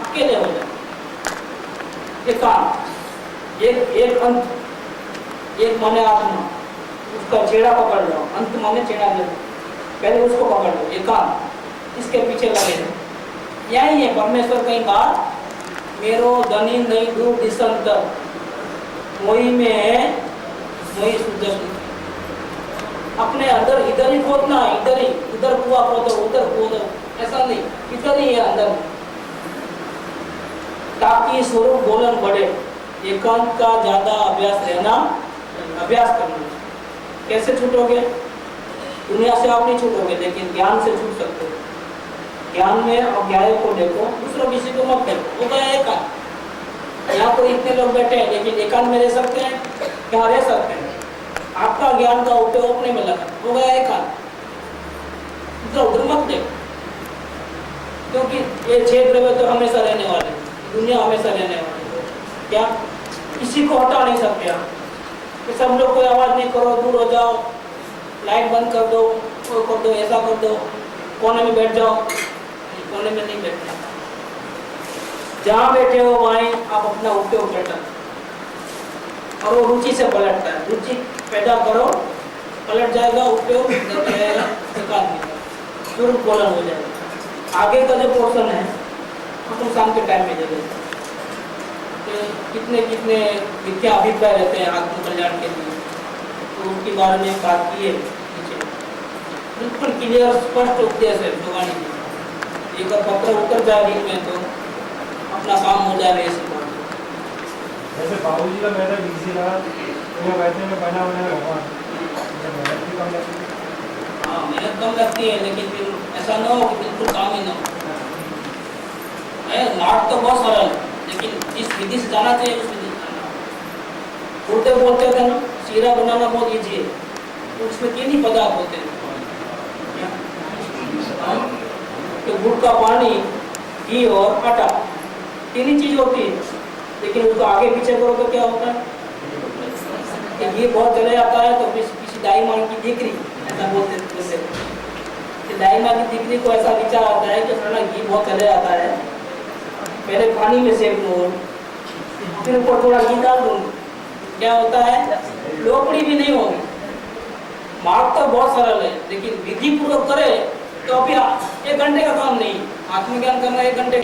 अकेले हो जाए एकांत, एक अंत, एक माने आत्मा, उसका छेड़ा पकड़ लो, अंत माने छेड़ा ले लो, पहले उसको पकड़ लो, एकांत, इसके पीछे लगे रहो। यही है परमेश्वर कई बार, मेरो धनी नहीं दूर दिसंत, मोही में है मोही सुजस। अपने अंदर इधर ही खोदना, इधर ही, उधर कुआ खोदो, उधर खोदो, ऐसा नहीं, इधर ही है अंदर, ताकि स्वरूप बोलन बढ़े। एकांत का ज्यादा अभ्यास रहना, अभ्यास करना। कैसे छूटोगे, दुनिया से आप नहीं छूटोगे, लेकिन ज्ञान से छूट सकते हो। ज्ञान में अज्ञाय को देखो, दूसरों किसी को मत देखो, वो गया एकांत। यहाँ पर इतने लोग बैठे हैं, लेकिन एकांत में रह सकते हैं, यहाँ रह सकते हैं। आपका ज्ञान का उपयोग अपने में लगा, हो गया एकांत, उधर मत देखो, क्योंकि ये 6 द्रव्य तो हमेशा रहने वाले, दुनिया हमेशा रहने वाली। क्या किसी को हटा नहीं सकते आप, कि सब लोग कोई आवाज नहीं करो, दूर हो जाओ, लाइट बंद कर दो, वो कर दो, ऐसा कर दो, कोने में बैठ जाओ, कोने में नहीं बैठना। जहाँ बैठे हो वहीं आप अपना उपयोग बैठा, और वो रुचि से पलटता है। रुचि पैदा करो, पलट जाएगा उपयोग, तुरंत बोलन हो जाएगा। आगे का जो पोर्शन है तो शाम के टाइम में जरूर कितने कितने मिथ्या अभिप्राय रहते हैं आत्म कल्याण के लिए, तो उनके बारे में बात की है नीचे, बिल्कुल क्लियर स्पष्ट उपदेश है भगवान जी। एक पत्र उतर जाए दिन में तो अपना काम हो जाए। ऐसी बात जैसे बाबू जी का मेहनत बिजी रहा, तो वैसे में बना हुआ है भगवान, मेहनत भी कम लगती है। हाँ, मेहनत कम लगती है, लेकिन फिर ऐसा ना हो कि बिल्कुल काम ही ना हो। मार्ग तो बहुत सरल है, लेकिन जिस विधि से जाना चाहिए उस विधि से जाना। उल्टे बोलते थे ना, सीरा बनाना बहुत ईजी है, तो उसमें 3 ही पदार्थ होते हैं, तो गुड़ का पानी, घी और आटा, 3 ही चीज होती है। लेकिन उसको आगे पीछे करो तो क्या होता है, घी बहुत चले जाता है, तो किसी दाई माँ की दिकरी, ऐसा बोलते थे, दाई माँ की दिकरी को ऐसा विचार आता है कि थोड़ा घी बहुत चले जाता है, पहले पानी में सेक लो, फिर ऊपर थोड़ा घी डाल दो, क्या होता है, लोकड़ी भी नहीं होगी। मार्ग तो बहुत सरल है, लेकिन विधि पूर्वक करे तो अभी 1 घंटे का काम नहीं। आत्मज्ञान करना 1 घंटे